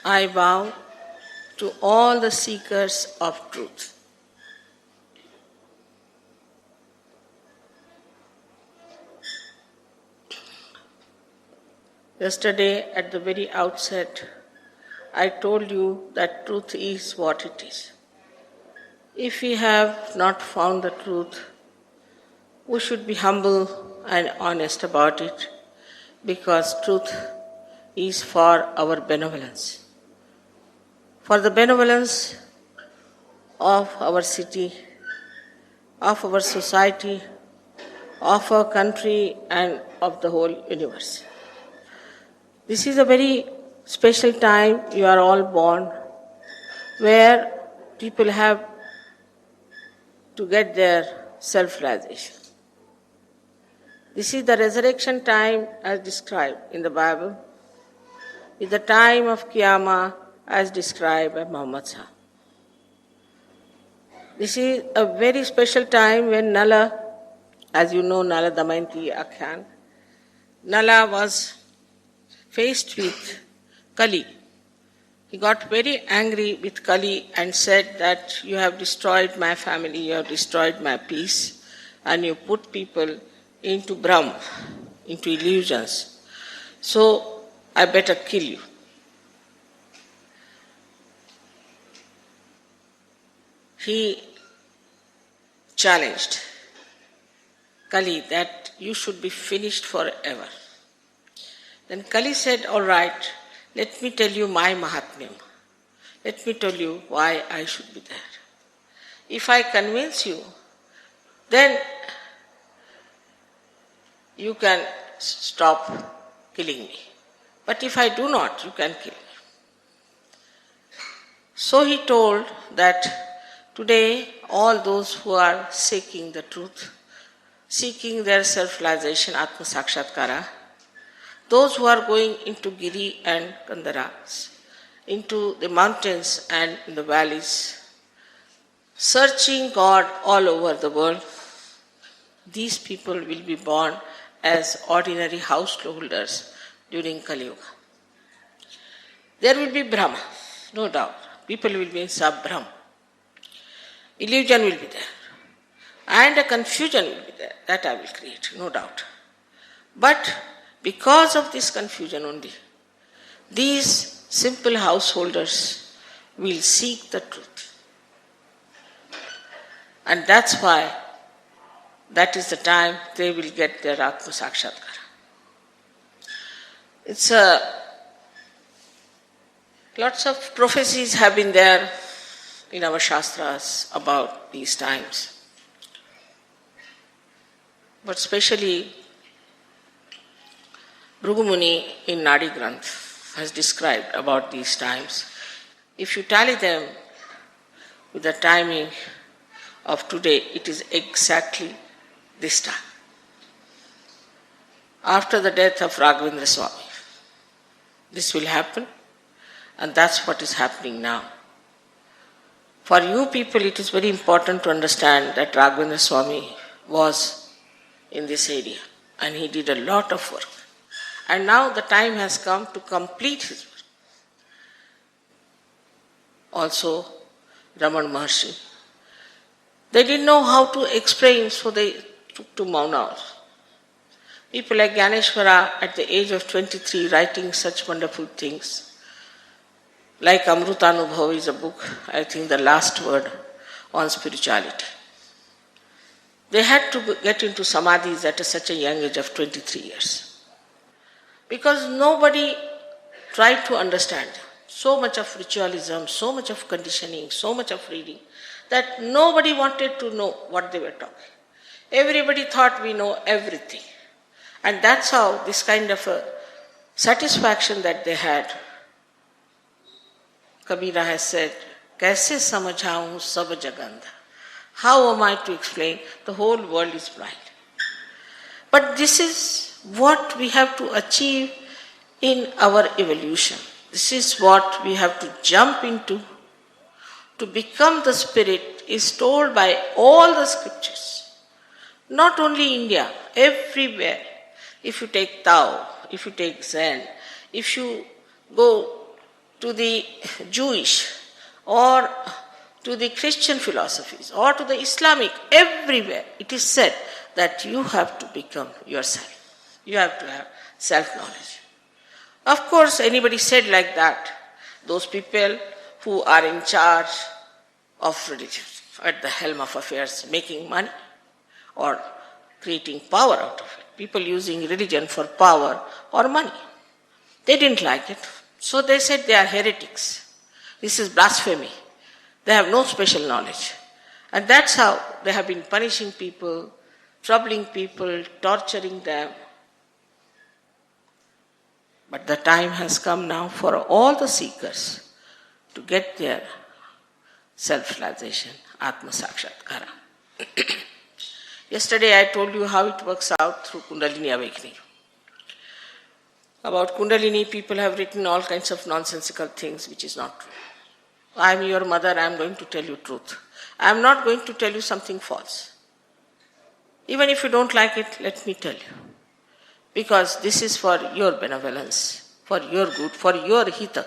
I bow to all the seekers of truth. Yesterday, at the very outset, I told you that truth is what it is. If we have not found the truth, we should be humble and honest about it, because truth is for our benevolence. For the benevolence of our city, of our society, of our country, and of the whole universe. This is a very special time you are all born, where people have to get their self-realization. This is the resurrection time as described in the Bible. It's the time of Qiyamah as described by Muhammad Sahib. This is a very special time when Nala, as you know, Nala Damayanti Akhyan, Nala was faced with Kali. He got very angry with Kali and said that you have destroyed my family, you have destroyed my peace, and you put people into Brahm, into illusions. So I better kill you. He challenged Kali that you should be finished forever. Then Kali said, all right, let me tell you my Mahatmyam. Let me tell you why I should be there. If I convince you, then you can stop killing me. But if I do not, you can kill me. So he told that today all those who are seeking the truth, seeking their self-realization, Atma Sakshatkara, those who are going into Giri and Kandaras, into the mountains and in the valleys, searching God all over the world, these people will be born as ordinary householders during Kali Yuga. There will be Brahma, no doubt. People will be in Sab-Brahm. Illusion will be there. And a confusion will be there. That I will create, no doubt. But because of this confusion only, these simple householders will seek the truth. And that's why that is the time they will get their Atma Sakshatkara. Lots of prophecies have been there in our Shastras about these times. But especially Bhrigu Muni in Nadi Granth has described about these times. If you tally them with the timing of today, it is exactly this time. After the death of Raghavendra Swami, this will happen, and that's what is happening now. For you people, it is very important to understand that Raghavendra Swami was in this area, and he did a lot of work. And now the time has come to complete his work. Also, Raman Maharshi. They didn't know how to explain, so they took to Mauna. People like Gyaneshwara at the age of 23 writing such wonderful things. Like Amrutanubhav is a book, I think the last word on spirituality. They had to get into samadhis at such a young age of 23 years. Because nobody tried to understand. So much of ritualism, so much of conditioning, so much of reading, that nobody wanted to know what they were talking. Everybody thought we know everything. And that's how this kind of a satisfaction that they had. Kabira has said, Kaise samajhaun sab jagandha? How am I to explain? The whole world is blind. But this is what we have to achieve in our evolution. This is what we have to jump into. To become the spirit is told by all the scriptures. Not only India, everywhere. If you take Tao, if you take Zen, if you go to the Jewish or to the Christian philosophies or to the Islamic, everywhere it is said that you have to become yourself. You have to have self-knowledge. Of course, anybody said like that, those people who are in charge of religion, at the helm of affairs, making money or creating power out of it. People using religion for power or money. They didn't like it. So they said they are heretics. This is blasphemy. They have no special knowledge. And that's how they have been punishing people, troubling people, torturing them. But the time has come now for all the seekers to get their self-realization, Atma Sakshatkara. Yesterday I told you how it works out through Kundalini awakening. About Kundalini, people have written all kinds of nonsensical things which is not true. I am your mother, I am going to tell you truth. I am not going to tell you something false. Even if you don't like it, let me tell you. Because this is for your benevolence, for your good, for your hita.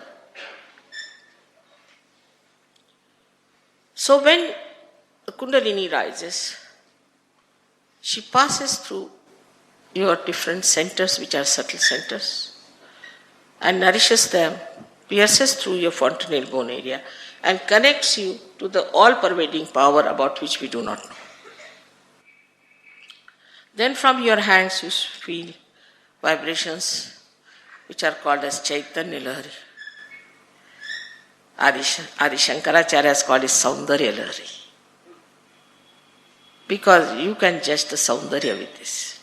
So when the Kundalini rises, she passes through your different centers, which are subtle centers, and nourishes them, pierces through your fontanelle bone area, and connects you to the all-pervading power about which we do not know. Then from your hands you feel vibrations which are called as Chaitanya Lahari. Adi Shankaracharya has called it Saundarya Lahari. Because you can judge the Saundarya with this.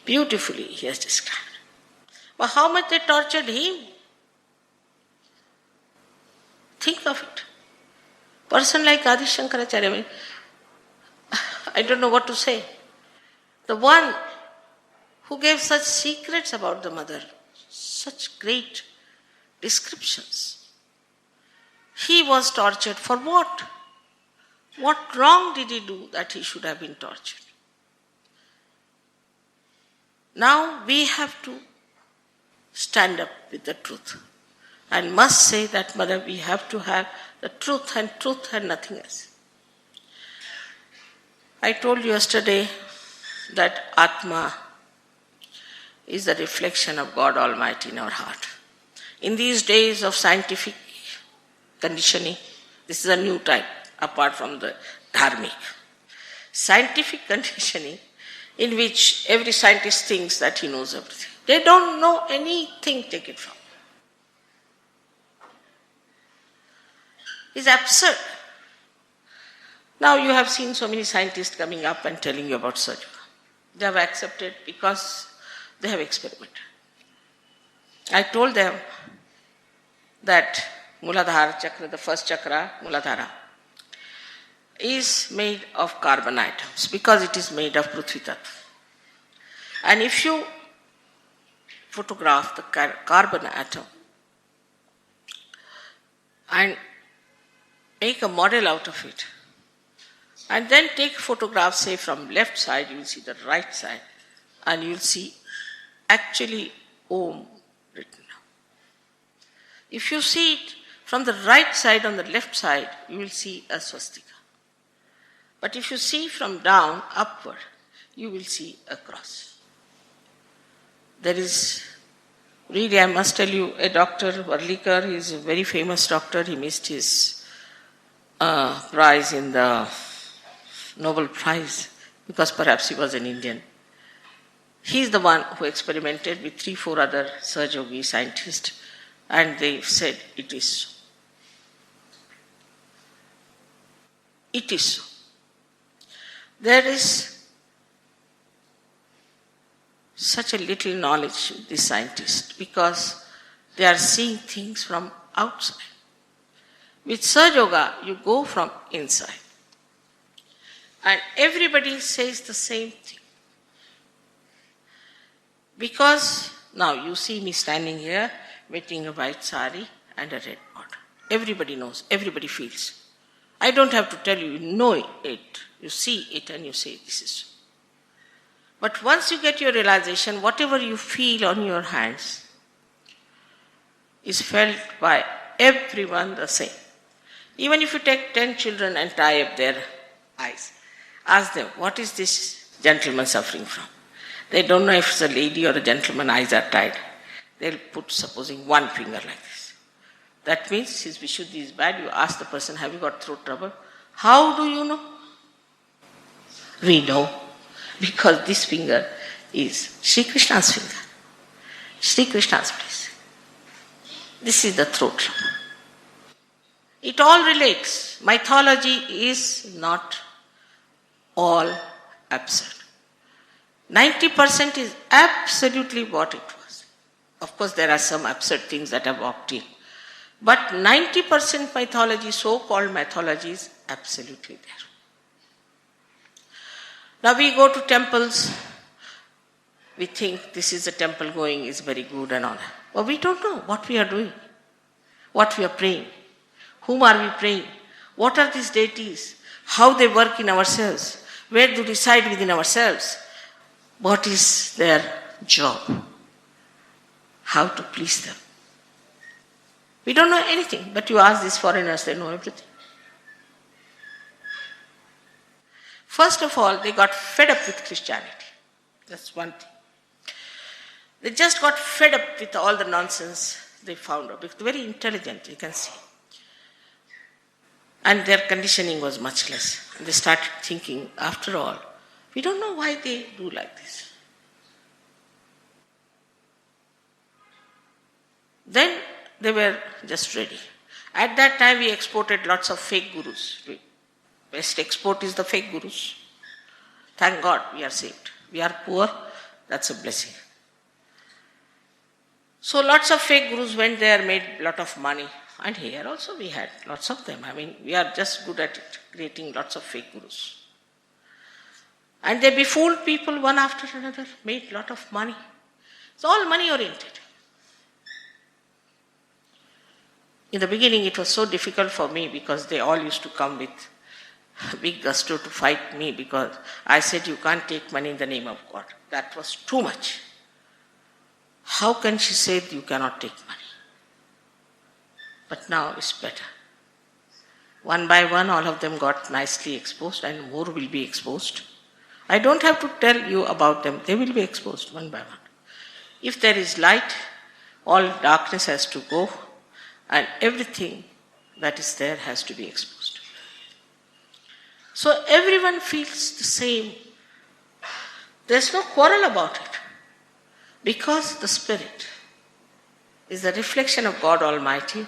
Beautifully he has described. But how much they tortured him? Think of it. Person like Adi Shankaracharya, I don't know what to say. The one who gave such secrets about the mother, such great descriptions. He was tortured for what? What wrong did he do that he should have been tortured? Now we have to stand up with the truth and must say that, Mother, we have to have the truth and nothing else. I told you yesterday that Atma is the reflection of God Almighty in our heart. In these days of scientific conditioning, this is a new type apart from the dharmic. Scientific conditioning in which every scientist thinks that he knows everything. They don't know anything, take it from. It's absurd. Now you have seen so many scientists coming up and telling you about Sahaja. They have accepted because they have experimented. I told them that Muladhara chakra, the first chakra, Muladhara, is made of carbon atoms because it is made of Prithvi Tattva. And if you photograph the carbon atom and make a model out of it, and then take photographs, say from left side, you will see the right side, and you will see actually Om written. If you see it from the right side on the left side, you will see a swastika. But if you see from down, upward, you will see a cross. There is, really I must tell you, a doctor, Varlikar, he is a very famous doctor, he missed his prize in the Nobel Prize because perhaps he was an Indian. He is the one who experimented with 3-4 other Sahaja scientists, and they said it is so. It is so. There is such a little knowledge with these scientists because they are seeing things from outside. With Sahaja Yoga, you go from inside. And everybody says the same thing. Because now you see me standing here, wearing a white sari and a red border. Everybody knows, everybody feels. I don't have to tell you, you know it. You see it and you say this is so. But once you get your realization, whatever you feel on your hands, is felt by everyone the same. Even if you take 10 children and tie up their eyes, ask them, what is this gentleman suffering from? They don't know if it's a lady or a gentleman, eyes are tied. They'll put, supposing, one finger like this. That means his Vishuddhi is bad. You ask the person, have you got throat trouble? How do you know? We know, because this finger is Shri Krishna's finger. Shri Krishna's place. This is the throat trouble. It all relates. Mythology is not all absurd. 90% is absolutely what it was. Of course, there are some absurd things that have walked in. But 90% mythology, so-called mythology, is absolutely there. Now we go to temples. We think this is a temple going is very good and all. But we don't know what we are doing, what we are praying, whom are we praying, what are these deities, how they work in ourselves, where do they reside within ourselves, what is their job, how to please them. We don't know anything, but you ask these foreigners, they know everything. First of all, they got fed up with Christianity. That's one thing. They just got fed up with all the nonsense they found out. They're very intelligent, you can see. And their conditioning was much less. And they started thinking, after all, we don't know why they do like this. Then they were just ready. At that time, we exported lots of fake gurus. Best export is the fake gurus. Thank God we are saved. We are poor, that's a blessing. So lots of fake gurus went there, made a lot of money. And here also we had lots of them. I mean, we are just good at it, creating lots of fake gurus. And they befooled people one after another, made a lot of money. It's all money oriented. In the beginning it was so difficult for me because they all used to come with big gusto to fight me because I said you can't take money in the name of God. That was too much. How can she say you cannot take money? But now it's better. One by one all of them got nicely exposed and more will be exposed. I don't have to tell you about them. They will be exposed one by one. If there is light, all darkness has to go and everything that is there has to be exposed. So everyone feels the same. There's no quarrel about it. Because the Spirit is the reflection of God Almighty,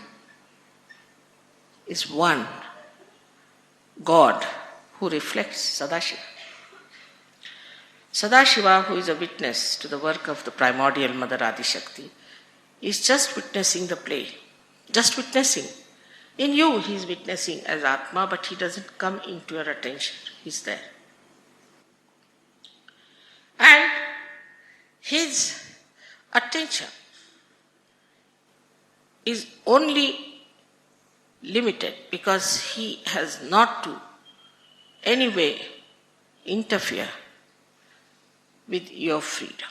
is one God who reflects Sadashiva. Sadashiva, who is a witness to the work of the primordial Mother Adishakti, is just witnessing the play. Just witnessing. In you he is witnessing as Atma, but he doesn't come into your attention. He's there. And his attention is only limited because he has not to any way interfere with your freedom.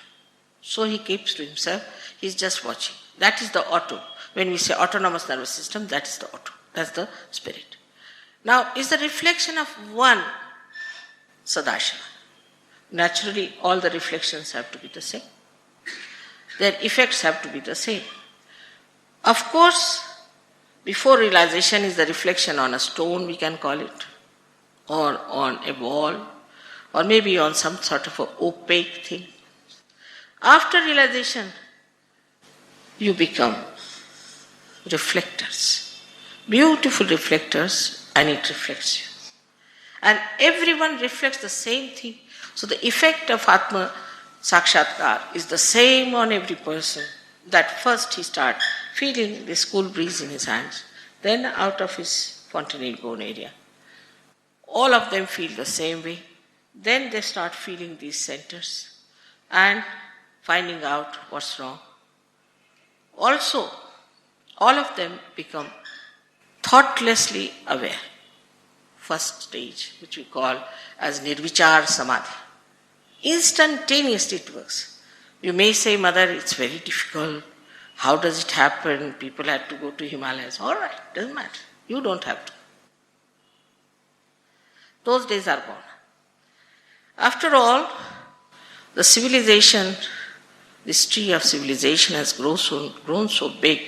So he keeps to himself, he's just watching. That is the auto. When we say autonomous nervous system, that is the auto. That's the Spirit. Now, is the reflection of one Sadashiva. Naturally, all the reflections have to be the same. Their effects have to be the same. Of course, before realization is the reflection on a stone, we can call it, or on a wall, or maybe on some sort of an opaque thing. After realization, you become reflectors, beautiful reflectors, and it reflects you. And everyone reflects the same thing. So the effect of Atma Sakshatkar is the same on every person. That first he starts feeling this cool breeze in his hands, then out of his fontanel bone area. All of them feel the same way. Then they start feeling these centers and finding out what's wrong. Also, all of them become thoughtlessly aware. First stage, which we call as Nirvichar Samadhi. Instantaneously it works. You may say, Mother, it's very difficult. How does it happen? People had to go to Himalayas. All right, doesn't matter. You don't have to. Those days are gone. After all, the civilization, this tree of civilization has grown so big,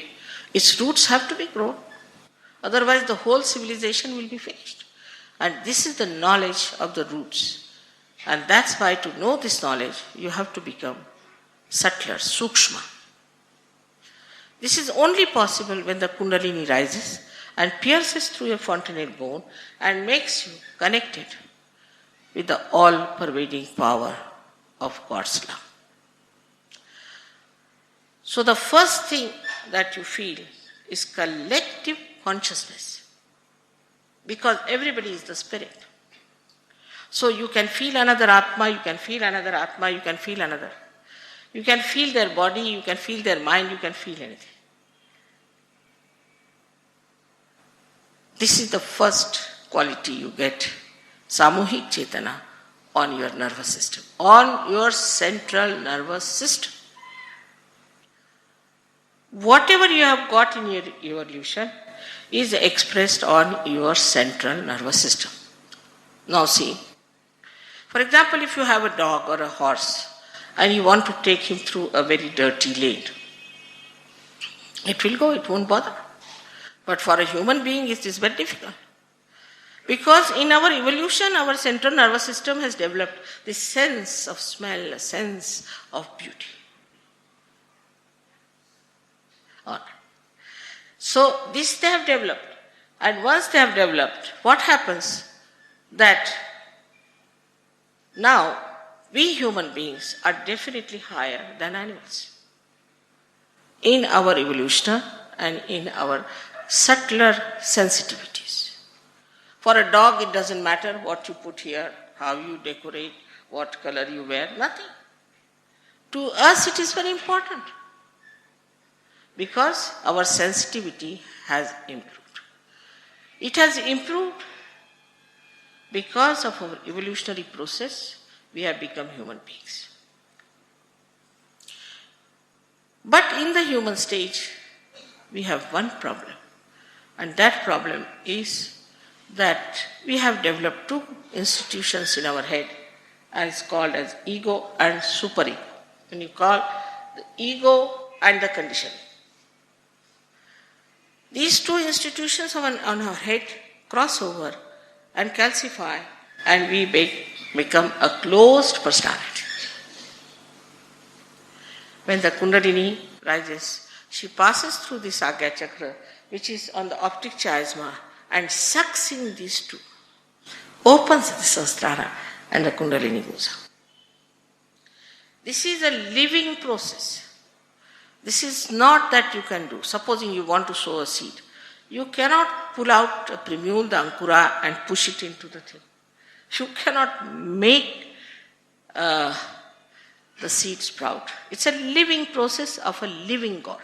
its roots have to be grown. Otherwise, the whole civilization will be finished. And this is the knowledge of the roots. And that's why to know this knowledge, you have to become subtler, sukshma. This is only possible when the kundalini rises and pierces through a fontanel bone and makes you connected with the all-pervading power of God's love. So the first thing that you feel is collective consciousness, because everybody is the spirit. So you can feel another Atma, you can feel another Atma, you can feel another. You can feel their body, you can feel their mind, you can feel anything. This is the first quality you get, Samuhik Chetana, on your nervous system, on your central nervous system. Whatever you have got in your evolution is expressed on your central nervous system. Now see, for example, if you have a dog or a horse and you want to take him through a very dirty lane, it will go, it won't bother. But for a human being, it is very difficult. Because in our evolution, our central nervous system has developed this sense of smell, a sense of beauty. So this they have developed. And once they have developed, what happens? That now we human beings are definitely higher than animals in our evolution and in our subtler sensitivities. For a dog, it doesn't matter what you put here, how you decorate, what color you wear, nothing. To us, it is very important because our sensitivity has improved. It has improved because of our evolutionary process, we have become human beings. But in the human stage, we have one problem. And that problem is that we have developed two institutions in our head, and it's called as ego and superego. When you call the ego and the conditioning. These two institutions on our head cross over and calcify, and we become a closed personality. When the Kundalini rises, she passes through the Sagya Chakra, which is on the optic chiasma, and sucks in these two, opens the Sahasrara, and the Kundalini goes out. This is a living process. This is not that you can do. Supposing you want to sow a seed, you cannot pull out a primule, the ankura, and push it into the thing. You cannot make the seed sprout. It's a living process of a living God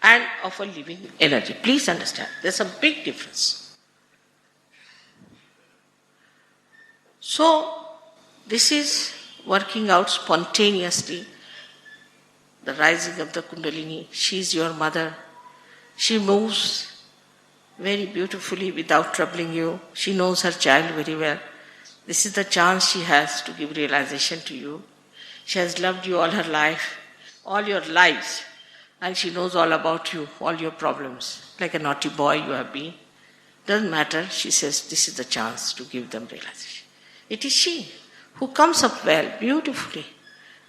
and of a living energy. Please understand, there's a big difference. So, this is working out spontaneously. The rising of the Kundalini, she is your mother. She moves very beautifully without troubling you. She knows her child very well. This is the chance she has to give realization to you. She has loved you all her life, all your lives, and she knows all about you, all your problems. Like a naughty boy you have been. Doesn't matter, she says, this is the chance to give them realization. It is she who comes up well, beautifully,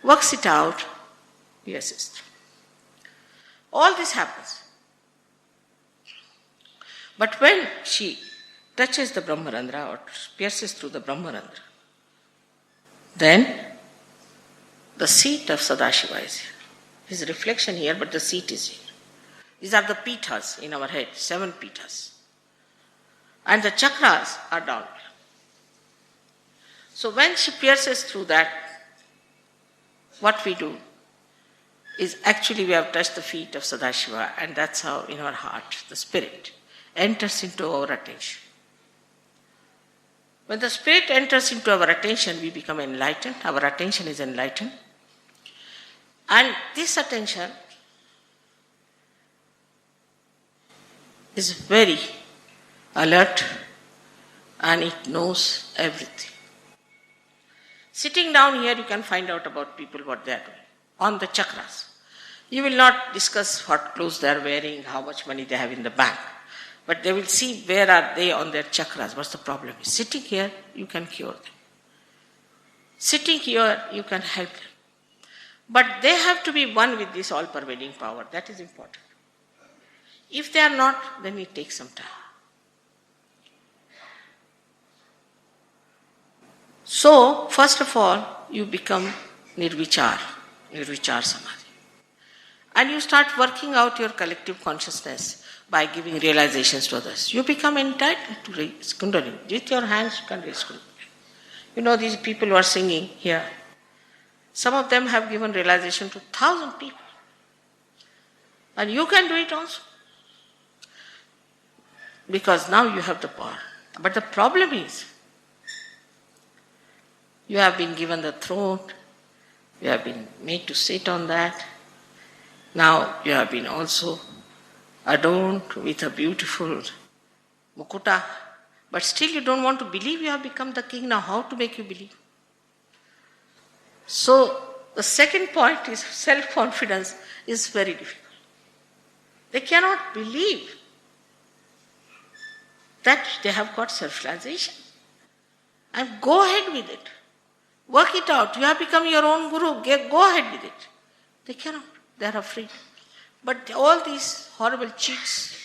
works it out, we assist. All this happens. But when she touches the Brahmarandra or pierces through the Brahmarandra, then the seat of Sadashiva is here. His reflection here, but the seat is here. These are the pithas in our head, 7 pithas. And the chakras are down here. So when she pierces through that, what we do is actually we have touched the feet of Sadashiva, and that's how in our heart the spirit enters into our attention. When the spirit enters into our attention, we become enlightened. Our attention is enlightened. And this attention is very alert and it knows everything. Sitting down here, you can find out about people what they are doing on the chakras. You will not discuss what clothes they are wearing, how much money they have in the bank, but they will see where are they on their chakras, what's the problem is. Sitting here, you can cure them. Sitting here, you can help them. But they have to be one with this all-pervading power. That is important. If they are not, then it takes some time. So, first of all, you become Nirvichar Samadhi. And you start working out your collective consciousness by giving realizations to others. You become entitled to raise Kundalini. With your hands, you can raise Kundalini. You know, these people who are singing here, some of them have given realization to 1,000 people. And you can do it also. Because now you have the power. But the problem is, you have been given the throne, you have been made to sit on that. Now you have been also adorned with a beautiful mukuta, but still you don't want to believe you have become the king. Now how to make you believe? So the second point is self-confidence is very difficult. They cannot believe that they have got self-realization. And go ahead with it. Work it out. You have become your own guru. Go ahead with it. They cannot. They are afraid. But all these horrible cheats,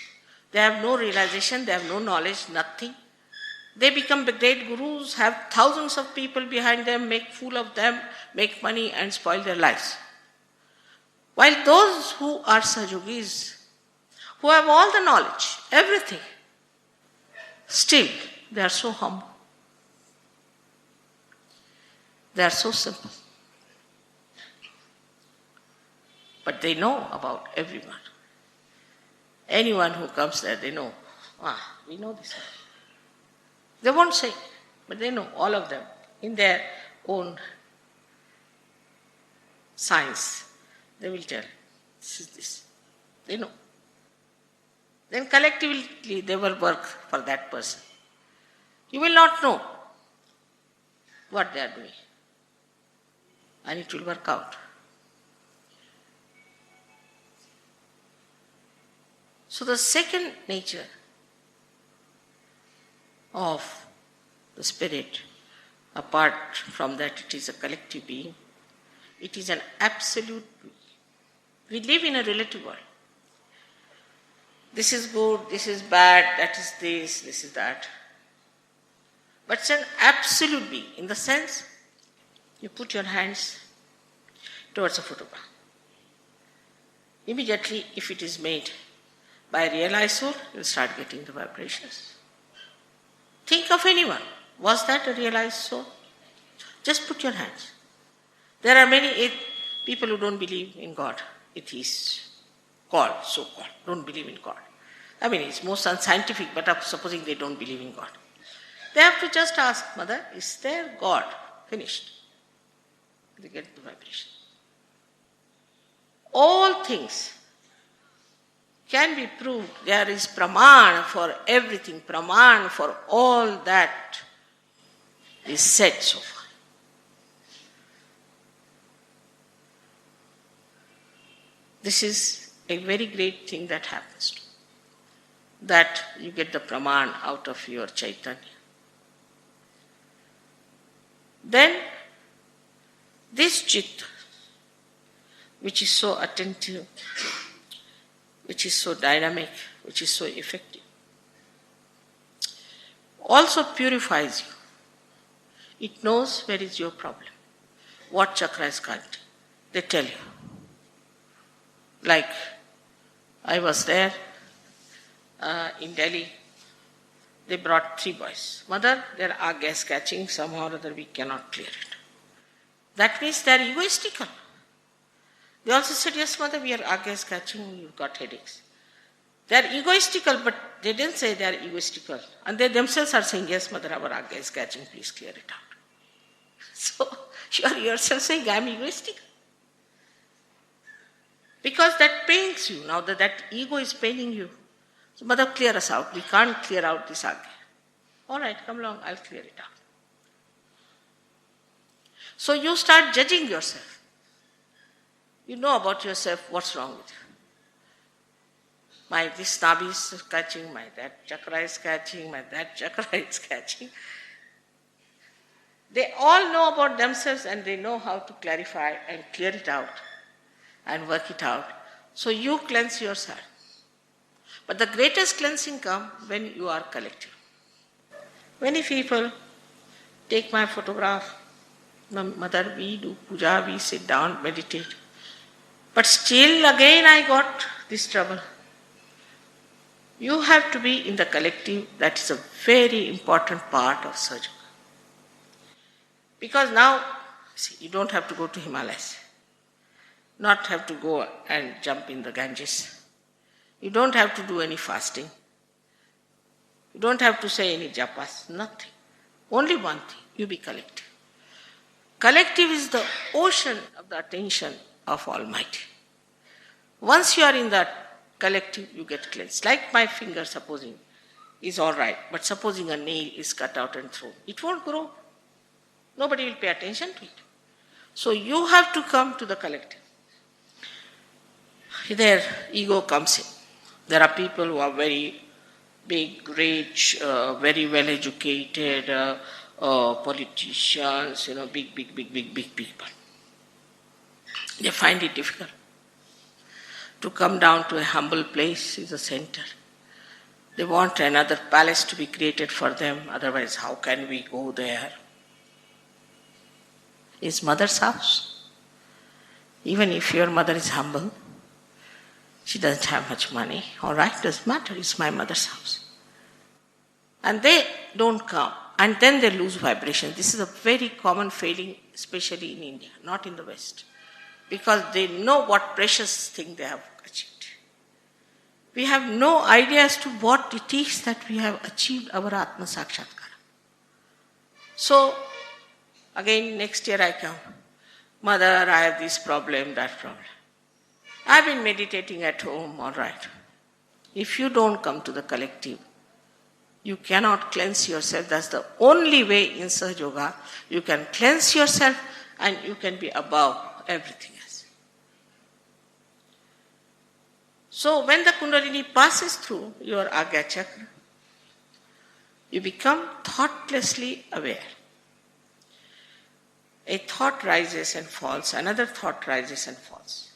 they have no realization, they have no knowledge, nothing. They become the great gurus, have thousands of people behind them, make fool of them, make money and spoil their lives. While those who are Sahajogis, who have all the knowledge, everything, still they are so humble. They are so simple. But they know about everyone. Anyone who comes there, they know. We know this one. They won't say, but they know, all of them, in their own science. They will tell, this is this. They know. Then collectively they will work for that person. You will not know what they are doing. And it will work out. So the second nature of the spirit, apart from that it is a collective being, it is an absolute being. We live in a relative world. This is good, this is bad, that is this is that. But it's an absolute being, in the sense, you put your hands towards a photograph. Immediately, if it is made by a realized soul, you will start getting the vibrations. Think of anyone. Was that a realized soul? Just put your hands. There are many people who don't believe in God. Atheists, so-called, don't believe in God. I mean, it's most unscientific, but supposing they don't believe in God. They have to just ask, Mother, is there God? Finished. They get the vibration. All things can be proved. There is praman for everything, praman for all that is said so far. This is a very great thing that happens to you, that you get the praman out of your Chaitanya. Then this Chitta, which is so attentive, which is so dynamic, which is so effective, also purifies you. It knows where is your problem, what chakra is connected. They tell you. Like, I was there in Delhi, they brought 3 boys. Mother, there are gas catching, somehow or other we cannot clear it. That means they are egoistical. They also said, yes, Mother, we are gas catching, you've got headaches. They are egoistical, but they didn't say they are egoistical. And they themselves are saying, yes, Mother, our aga is catching, please clear it out. So, you are yourself saying, I am egoistical. Because that pains you. Now that ego is paining you, So, Mother, clear us out. We can't clear out this Agya. All right, come along, I'll clear it out. So you start judging yourself. You know about yourself what's wrong with you. My this nabi is catching, my that chakra is catching, my that chakra is catching. They all know about themselves and they know how to clarify and clear it out and work it out. So you cleanse yourself. But the greatest cleansing comes when you are collective. Many people take my photograph. Mother, we do puja, we sit down, meditate. But still again I got this trouble. You have to be in the collective. That is a very important part of Sahaja. Because now, see, you don't have to go to Himalayas. Not have to go and jump in the Ganges. You don't have to do any fasting. You don't have to say any japas, nothing. Only one thing, you be collective. Collective is the ocean of the attention of Almighty. Once you are in that collective, you get cleansed. Like my finger, supposing, is all right, but supposing a nail is cut out and thrown, it won't grow. Nobody will pay attention to it. So you have to come to the collective. There, ego comes in. There are people who are very big, rich, very well educated, politicians, big people. They find it difficult. To come down to a humble place is a center. They want another palace to be created for them, otherwise how can we go there? Is mother's house. Even if your mother is humble, she doesn't have much money, all right, doesn't matter, it's my mother's house. And they don't come, and then they lose vibration. This is a very common failing, especially in India, not in the West, because they know what precious thing they have achieved. We have no idea as to what it is that we have achieved our Atma Sakshatkara. So, again, next year I come. Mother, I have this problem, that problem. I've been meditating at home, all right. If you don't come to the collective, you cannot cleanse yourself. That's the only way in Sahaja Yoga. You can cleanse yourself and you can be above everything else. So when the Kundalini passes through your Agya Chakra, you become thoughtlessly aware. A thought rises and falls, another thought rises and falls.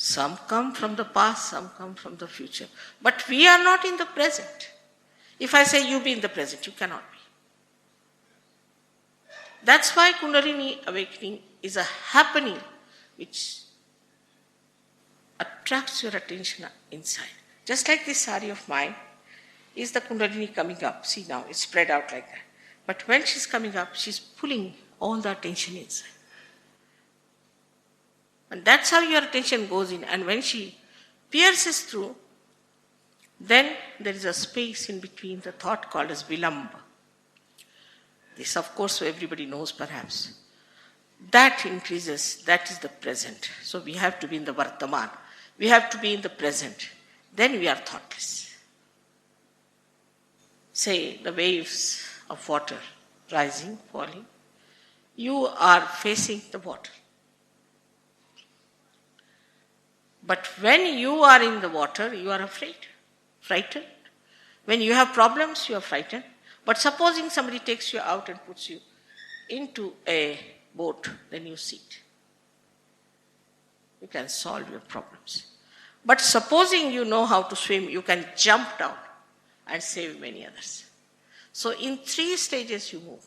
Some come from the past, some come from the future. But we are not in the present. If I say you be in the present, you cannot be. That's why Kundalini awakening is a happening which attracts your attention inside. Just like this sari of mine, is the Kundalini coming up. See now, it's spread out like that. But when she's coming up, she's pulling all the attention inside. And that's how your attention goes in. And when she pierces through, then there is a space in between the thought called as vilamba. This, of course, everybody knows perhaps. That increases, that is the present. So we have to be in the vartaman. We have to be in the present. Then we are thoughtless. Say the waves of water rising, falling. You are facing the water. But when you are in the water, you are afraid, frightened. When you have problems, you are frightened. But supposing somebody takes you out and puts you into a boat, then you sit. You can solve your problems. But supposing you know how to swim, you can jump down and save many others. So in 3 stages you move.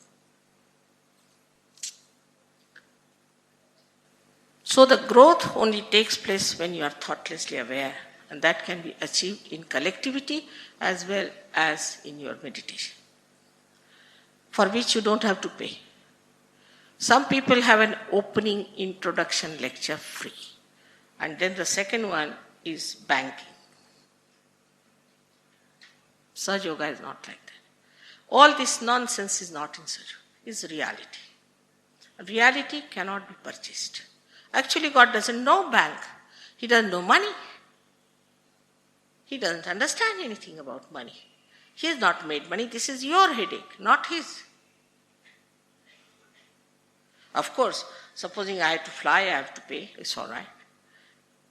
So the growth only takes place when you are thoughtlessly aware, and that can be achieved in collectivity as well as in your meditation, for which you don't have to pay. Some people have an opening introduction lecture free, and then the second one is banking. Sahaja Yoga is not like that. All this nonsense is not in Sahaja Yoga, it's reality. Reality cannot be purchased. Actually, God doesn't know bank. He doesn't know money. He doesn't understand anything about money. He has not made money. This is your headache, not his. Of course, supposing I have to fly, I have to pay. It's all right.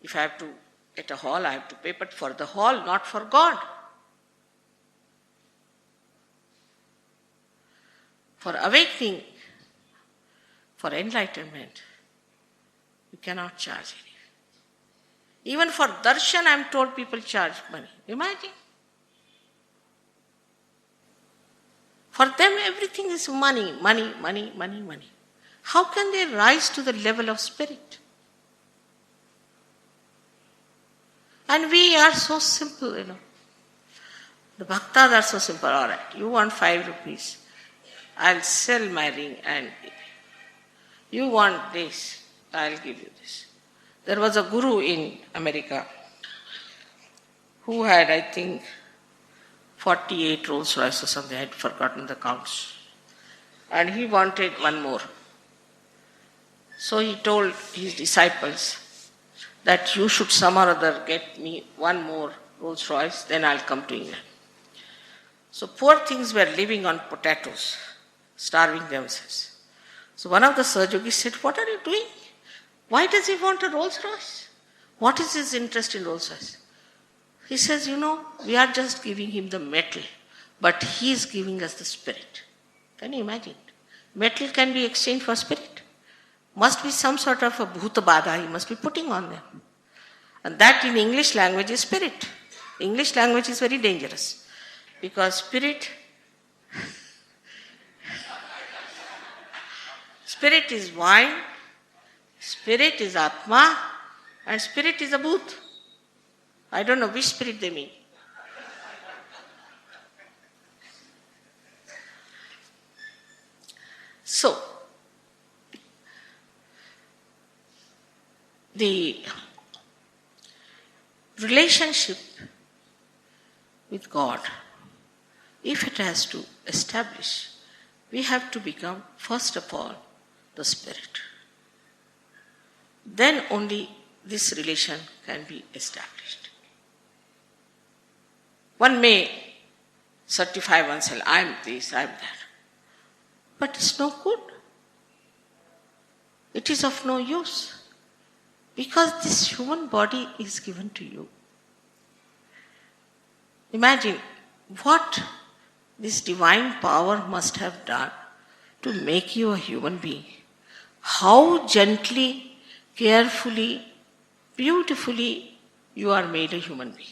If I have to get a hall, I have to pay. But for the hall, not for God. For awakening, for enlightenment, you cannot charge any. Even for darshan, I am told people charge money. Imagine. For them, everything is money, money, money, money, money. How can they rise to the level of spirit? And we are so simple, The bhaktas are so simple. All right, you want 5 rupees. I'll sell my ring, and you want this, I'll give you this. There was a guru in America who had, I think, 48 Rolls Royce or something. I had forgotten the counts. And he wanted one more. So he told his disciples that you should somehow or other get me one more Rolls Royce, then I'll come to England. So poor things were living on potatoes, starving themselves. So one of the Sahajogis said, what are you doing? Why does he want a Rolls Royce? What is his interest in Rolls Royce? He says, we are just giving him the metal, but he is giving us the spirit. Can you imagine? Metal can be exchanged for spirit. Must be some sort of a bhuta badha he must be putting on them. And that in English language is spirit. English language is very dangerous because spirit is wine, spirit is atma, and spirit is a bhut. I don't know which spirit they mean. So, the relationship with God, if it has to establish, we have to become, first of all, the spirit. Then only this relation can be established. One may certify oneself, I am this, I am that. But it's no good. It is of no use. Because this human body is given to you. Imagine what this divine power must have done to make you a human being. How gently, carefully, beautifully you are made a human being.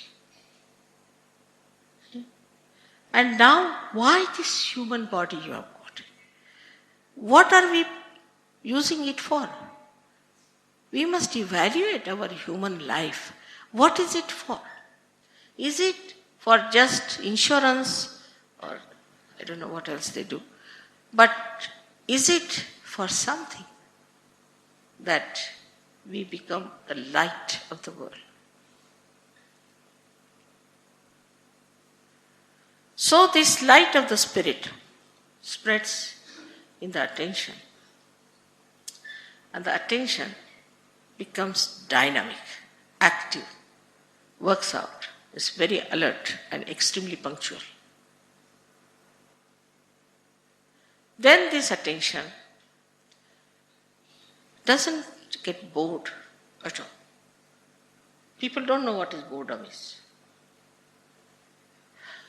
And now, why this human body you have got? What are we using it for? We must evaluate our human life. What is it for? Is it for just insurance or I don't know what else they do? But is it for something that we become the light of the world? So this light of the spirit spreads in the attention. And the attention becomes dynamic, active, works out, is very alert and extremely punctual. Then this attention doesn't get bored at all. People don't know what is boredom is.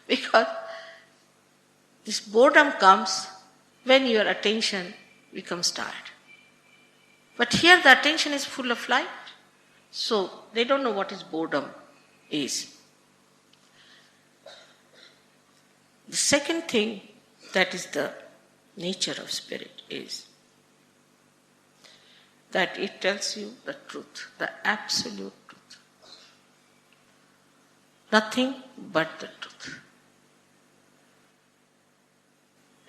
Because this boredom comes when your attention becomes tired. But here the attention is full of light, so they don't know what is boredom is. The second thing that is the nature of spirit is that it tells you the truth, the absolute truth. Nothing but the truth.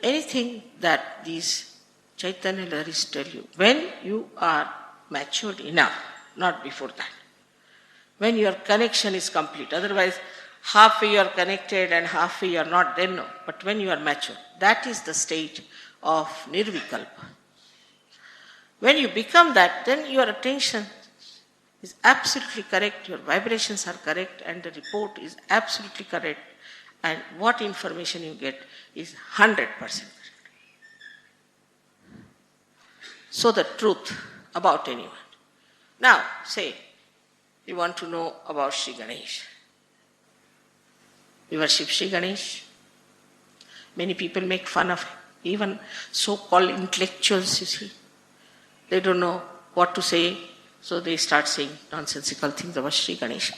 Anything that these Chaitanya Laharis tell you, when you are matured enough, not before that, when your connection is complete, otherwise halfway you are connected and halfway you are not, then no. But when you are mature, that is the stage of nirvikalpa. When you become that, then your attention is absolutely correct, your vibrations are correct, and the report is absolutely correct, and what information you get is 100% correct. So the truth about anyone. Now, say, you want to know about Shri Ganesh. We worship Shri Ganesh. Many people make fun of him. Even so-called intellectuals, you see. They don't know what to say, so they start saying nonsensical things about Shri Ganesh.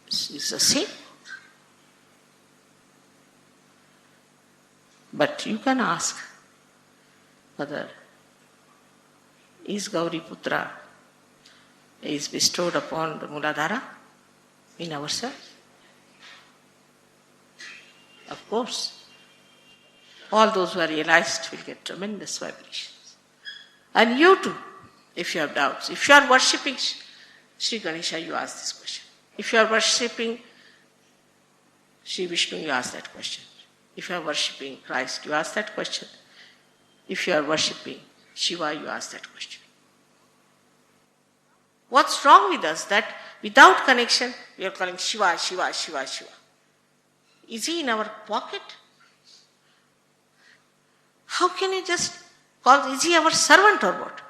It's the same. But you can ask whether is Gauri Putra is bestowed upon the Muladhara in ourselves? Of course. All those who are realized will get tremendous vibrations. And you too, if you have doubts. If you are worshipping Shri Ganesha, you ask this question. If you are worshipping Shri Vishnu, you ask that question. If you are worshipping Christ, you ask that question. If you are worshipping Shiva, you ask that question. What's wrong with us that without connection, we are calling Shiva, Shiva, Shiva, Shiva. Is he in our pocket? How can you just call, is he our servant or what?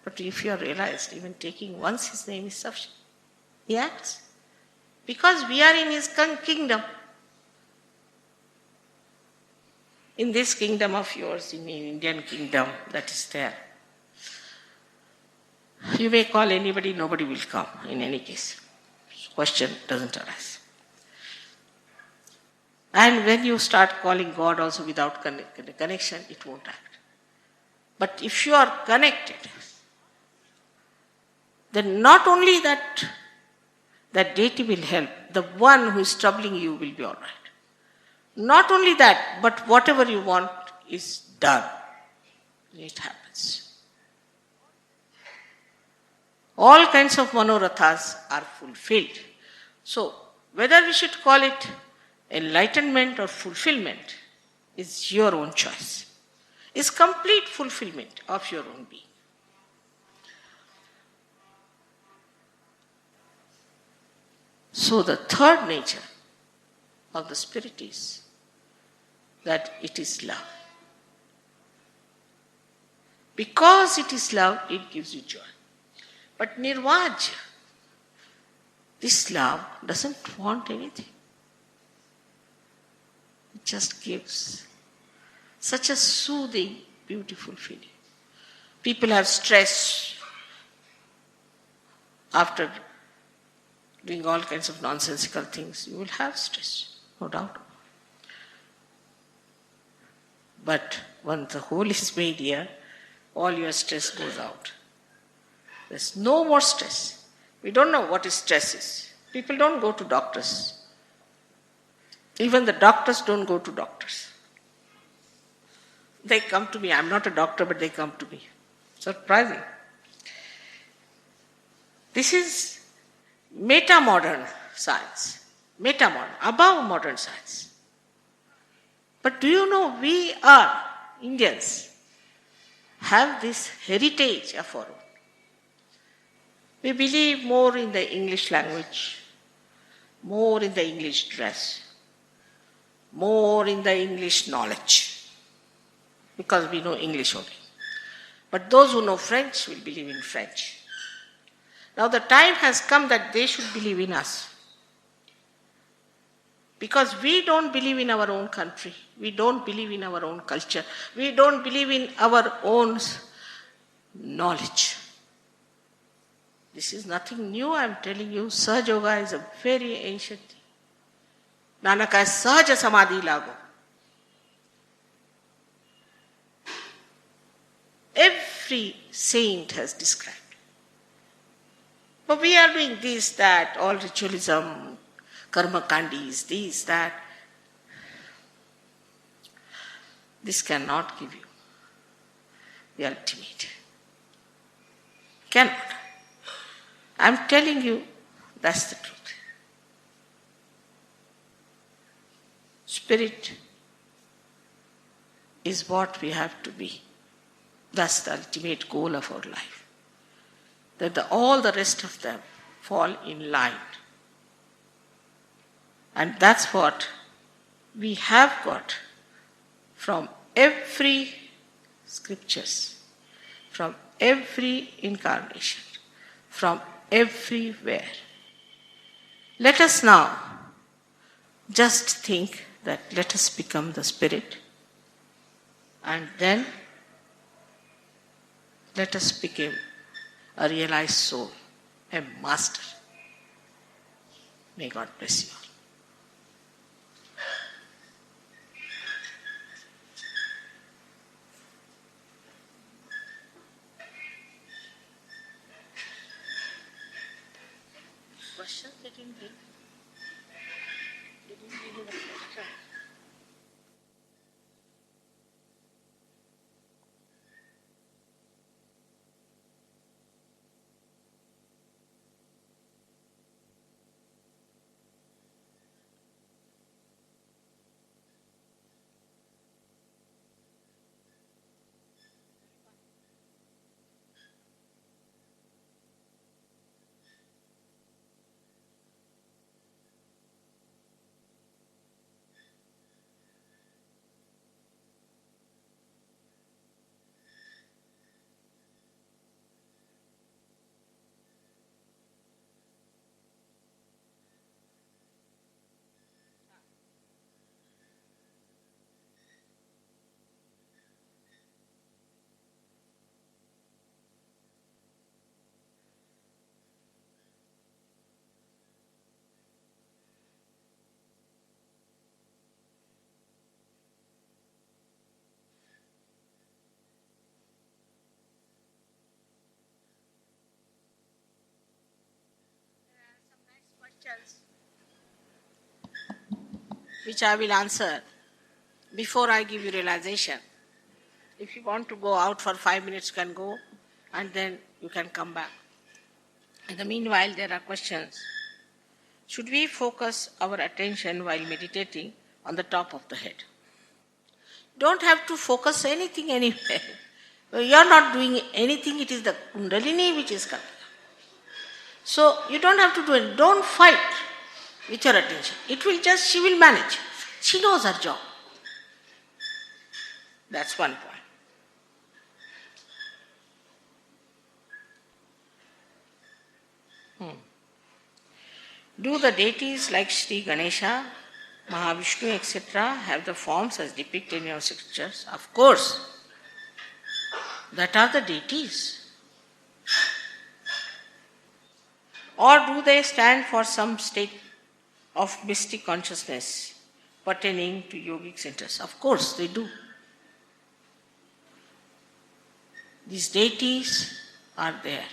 But if you are realized, even taking once his name is sufficient. He acts. Because we are in his kingdom. In this kingdom of yours, in the Indian kingdom that is there, you may call anybody, nobody will come in any case. Question doesn't arise. And when you start calling God also without connection, it won't act. But if you are connected, then not only that deity will help, the one who is troubling you will be all right. Not only that, but whatever you want is done. It happens. All kinds of manorathas are fulfilled. So, whether we should call it enlightenment or fulfillment is your own choice. It's complete fulfillment of your own being. So the third nature of the spirit is that it is love. Because it is love, it gives you joy. But Nirvaj, this love doesn't want anything. It just gives such a soothing, beautiful feeling. People have stress after doing all kinds of nonsensical things. You will have stress, no doubt. But when the whole is made here, all your stress goes out. There's no more stress. We don't know what stress is. People don't go to doctors. Even the doctors don't go to doctors. They come to me. I'm not a doctor, but they come to me. Surprising. This is meta-modern science. Meta-modern, above modern science. But do you know, we are, Indians, have this heritage of our own. We believe more in the English language, more in the English dress, more in the English knowledge, because we know English only. But those who know French will believe in French. Now the time has come that they should believe in us. Because we don't believe in our own country. We don't believe in our own culture. We don't believe in our own knowledge. This is nothing new, I am telling you. Sahaja Yoga is a very ancient thing. Nanaka is Sahaja Samadhi Lago. Every saint has described. But we are doing this, that, all ritualism, karma kandis, this, that. This cannot give you the ultimate. Cannot. I'm telling you, that's the truth. Spirit is what we have to be. That's the ultimate goal of our life. that all the rest of them fall in line. And that's what we have got from every scriptures, from every incarnation, from everywhere. Let us now just think that let us become the spirit, and then let us become a realized soul, a master. May God bless you all. Questions? They didn't give you the question. Which I will answer before I give you realization. If you want to go out for 5 minutes, you can go, and then you can come back. In the meanwhile, there are questions. Should we focus our attention while meditating on the top of the head? Don't have to focus anything anywhere. You are not doing anything, it is the Kundalini which is coming. So you don't have to do it. Don't fight with your attention. She will manage. She knows her job. That's one point. Do the deities like Shri Ganesha, Mahavishnu, etc. have the forms as depicted in your scriptures? Of course. That are the deities. Or do they stand for some state of mystic consciousness pertaining to yogic centers? Of course they do. These deities are there.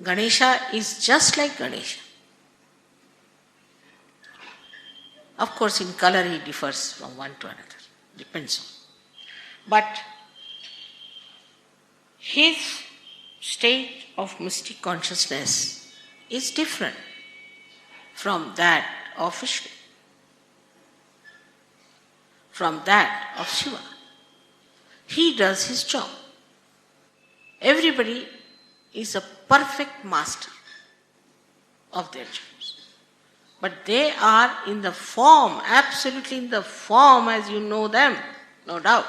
Ganesha is just like Ganesha. Of course, in color he differs from one to another. Depends on. But his state of mystic consciousness is different from that of Vishnu, from that of Shiva. He does his job. Everybody is a perfect master of their jobs. But they are in the form, absolutely in the form as you know them, no doubt.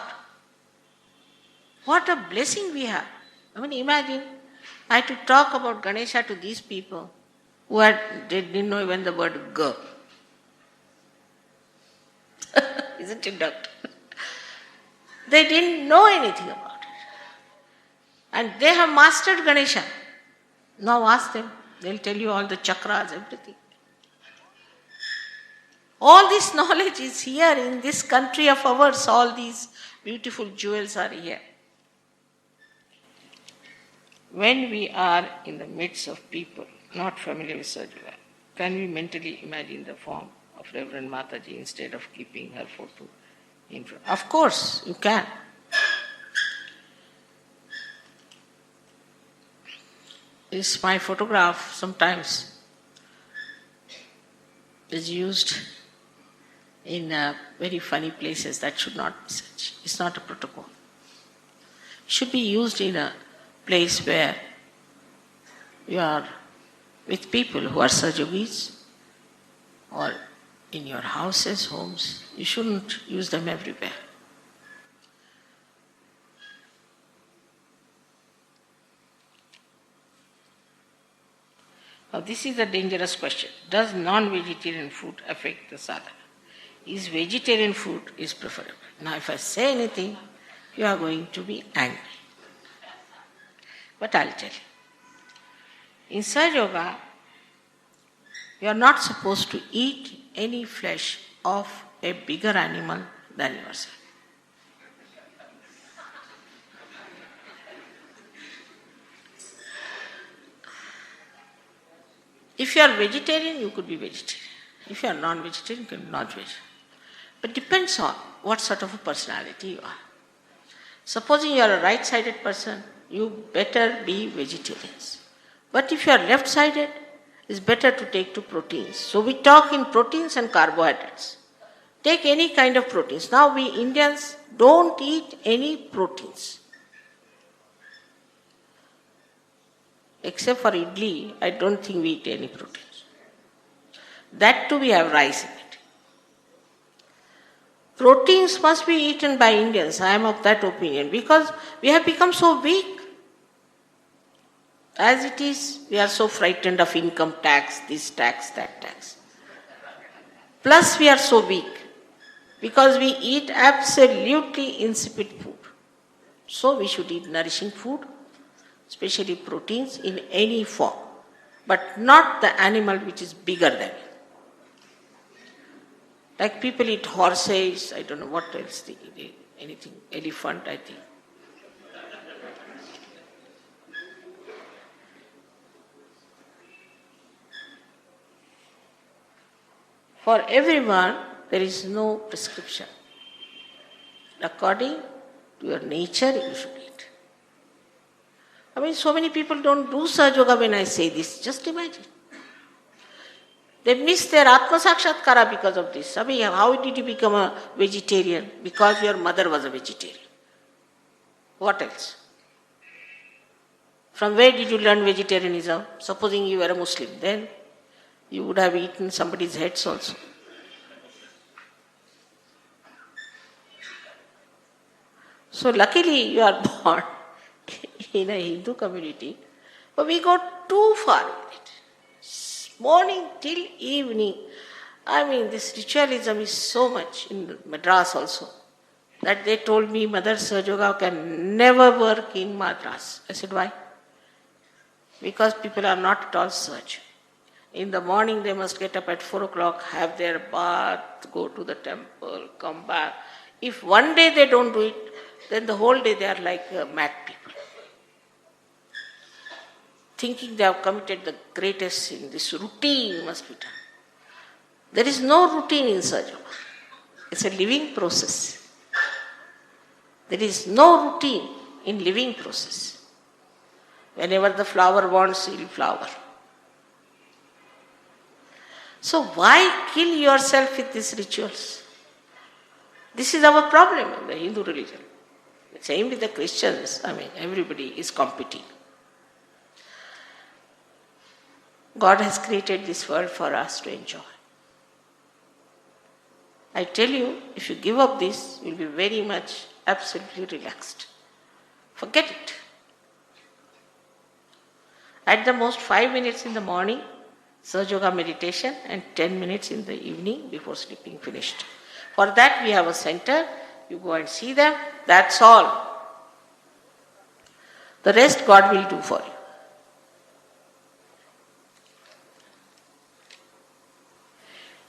What a blessing we have. I mean, imagine I had to talk about Ganesha to these people who didn't know even the word G. Isn't it, doctor? They didn't know anything about it. And they have mastered Ganesha. Now ask them. They'll tell you all the chakras, everything. All this knowledge is here in this country of ours. All these beautiful jewels are here. When we are in the midst of people not familiar with Sahaja, can we mentally imagine the form of Reverend Mataji instead of keeping her photo in front? Of course, you can. This my photograph sometimes is used in very funny places. That should not be such. It's not a protocol. It should be used in a place where you are with people who are Sahajogis or in your houses, homes, you shouldn't use them everywhere. Now this is a dangerous question. Does non-vegetarian food affect the sadhana? Is vegetarian food is preferable? Now if I say anything, you are going to be angry. But I'll tell you. In Sahaja Yoga, you are not supposed to eat any flesh of a bigger animal than yourself. If you are vegetarian, you could be vegetarian. If you are non-vegetarian, you can be non-vegetarian. But depends on what sort of a personality you are. Supposing you are a right-sided person, you better be vegetarians. But if you are left-sided, it's better to take to proteins. So we talk in proteins and carbohydrates. Take any kind of proteins. Now we Indians don't eat any proteins. Except for idli, I don't think we eat any proteins. That too we have rice in it. Proteins must be eaten by Indians, I am of that opinion, because we have become so weak. As it is, we are so frightened of income tax, this tax, that tax. Plus we are so weak, because we eat absolutely insipid food. So we should eat nourishing food, especially proteins in any form, but not the animal which is bigger than it. Like people eat horses, I don't know what else they eat, anything, elephant, I think. For everyone, there is no prescription. According to your nature, you should eat. I mean, so many people don't do Sahaja Yoga when I say this. Just imagine. They miss their Atma Sakshatkara because of this. I mean, how did you become a vegetarian? Because your mother was a vegetarian. What else? From where did you learn vegetarianism? Supposing you were a Muslim, then you would have eaten somebody's heads also. So luckily you are born in a Hindu community, but we go too far with it. Morning till evening. I mean, this ritualism is so much in Madras also, that they told me Mother Sahaja Yoga can never work in Madras. I said, why? Because people are not at all Sahaja. In the morning they must get up at 4 o'clock, have their bath, go to the temple, come back. If one day they don't do it, then the whole day they are like mad people. Thinking they have committed the greatest sin. This routine must be done. There is no routine in Sahaja Yoga. It's a living process. There is no routine in living process. Whenever the flower wants, it will flower. So why kill yourself with these rituals? This is our problem in the Hindu religion. Same with the Christians. I mean, everybody is competing. God has created this world for us to enjoy. I tell you, if you give up this, you will be very much absolutely relaxed. Forget it. At the most 5 minutes in the morning, Sahaja Yoga meditation, and 10 minutes in the evening before sleeping finished. For that we have a center. You go and see them. That's all. The rest God will do for you.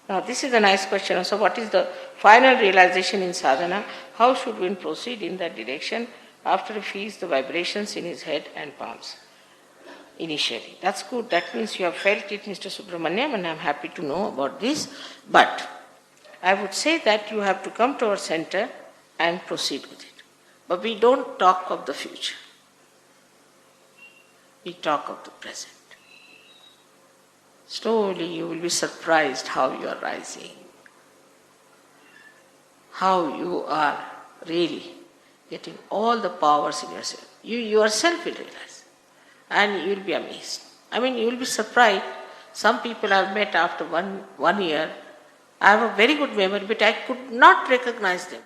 Now this is a nice question. So what is the final realization in sadhana? How should one proceed in that direction after he feels the vibrations in his head and palms? Initially. That's good. That means you have felt it, Mr. Subramaniam, and I'm happy to know about this. But I would say that you have to come to our center and proceed with it. But we don't talk of the future. We talk of the present. Slowly you will be surprised how you are rising. How you are really getting all the powers in yourself. You yourself will realize. And you will be amazed. I mean, you will be surprised. Some people I've met after one year. I have a very good memory, but I could not recognize them.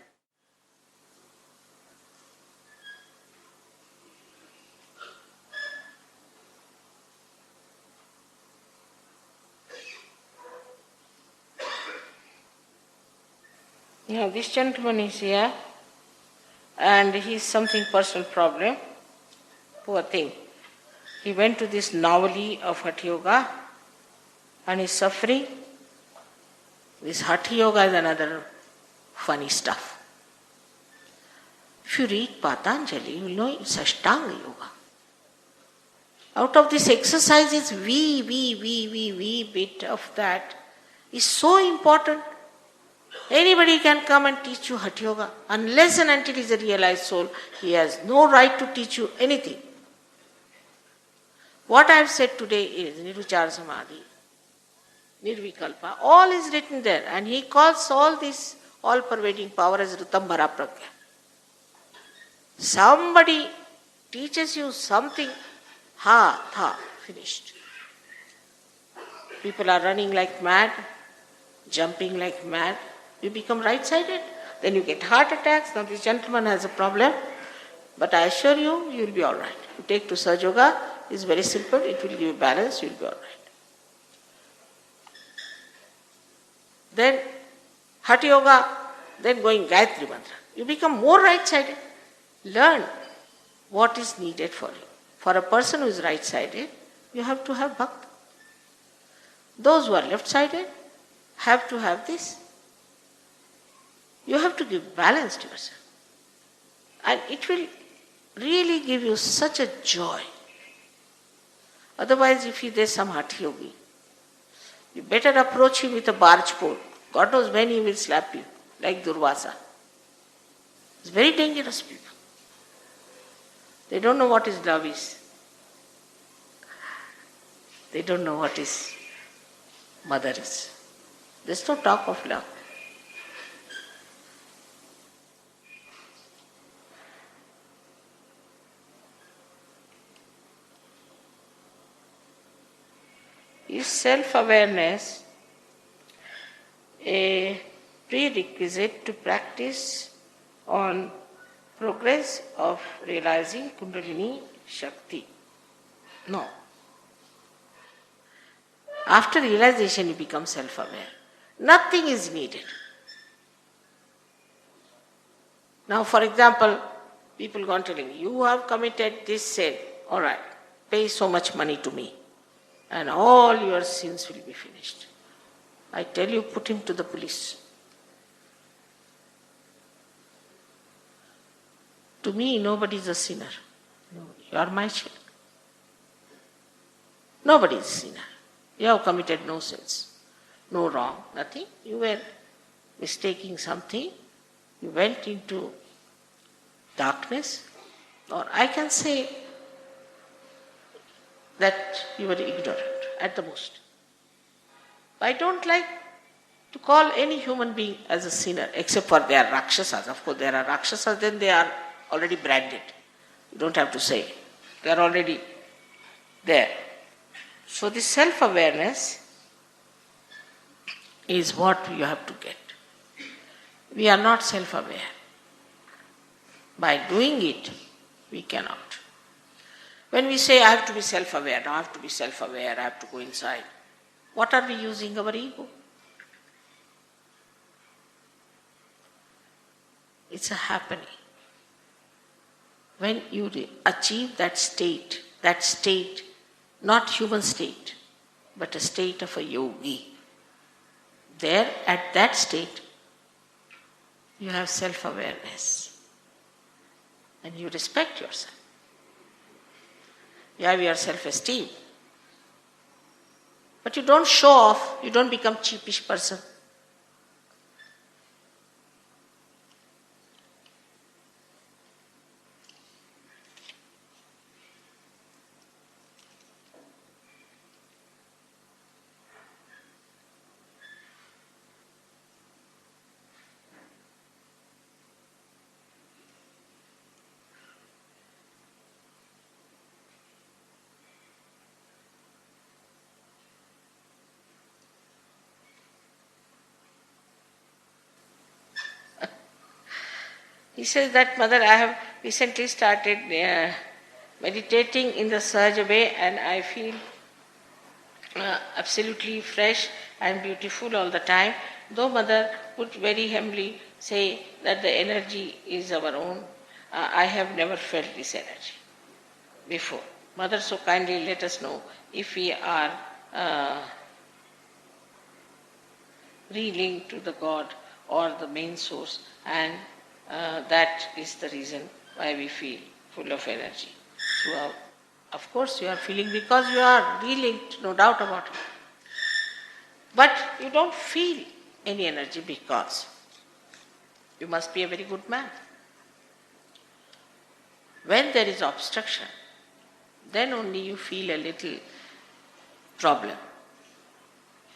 This gentleman is here, and he's something personal problem. Poor thing. He went to this Navali of Hatha Yoga, and he's suffering. This Hatha Yoga is another funny stuff. If you read Patanjali, you will know it's Ashtanga Yoga. Out of this exercises, we bit of that is so important. Anybody can come and teach you Hatha Yoga. Unless and until he is a realized soul, he has no right to teach you anything. What I have said today is Niruchara Samadhi, Nirvikalpa, all is written there, and he calls all this all-pervading power as Ritambhara Pragya. Somebody teaches you something, finished. People are running like mad, jumping like mad. You become right-sided, then you get heart attacks. Now this gentleman has a problem, but I assure you, you will be all right. You take to Sahaja Yoga, it's very simple, it will give you balance, you will be all right. Then Hatha Yoga, then going Gayatri Mantra. You become more right-sided. Learn what is needed for you. For a person who is right-sided, you have to have bhakti. Those who are left-sided have to have this. You have to give balance to yourself. And it will really give you such a joy. Otherwise, if there is some Hatha Yogi, you better approach him with a barge pole. God knows when he will slap you, like Durvasa. It's very dangerous people. They don't know what is love is. They don't know what is mother is. There's no talk of love. Is self-awareness a prerequisite to practice on progress of realizing Kundalini Shakti? No. After realization, you become self-aware. Nothing is needed. Now, for example, people go on telling you have committed this sin. All right, pay so much money to me, and all your sins will be finished. I tell you, put him to the police. To me, nobody is a sinner. No, you are my child. Nobody is a sinner. You have committed no sins, no wrong, nothing. You were mistaking something. You went into darkness. Or I can say that you were ignorant at the most. I don't like to call any human being as a sinner, except for they are Rakshasas. Of course, there are Rakshasas, then they are already branded. You don't have to say. They are already there. So this self-awareness is what you have to get. We are not self-aware. By doing it, we cannot. When we say, I have to be self-aware, now I have to be self-aware, I have to go inside, what are we using? Our ego. It's a happening. When you achieve that state, not human state, but a state of a yogi, there at that state, you have self-awareness. And you respect yourself. You have your self-esteem. But you don't show off, you don't become cheapish person. He says that, Mother, I have recently started meditating in the Sahaja way and I feel absolutely fresh and beautiful all the time. Though Mother would very humbly say that the energy is our own, I have never felt this energy before. Mother, so kindly let us know if we are re-linked to the God or the main source, and that is the reason why we feel full of energy throughout. Of course you are feeling because you are re-linked, no doubt about it. But you don't feel any energy because you must be a very good man. When there is obstruction, then only you feel a little problem.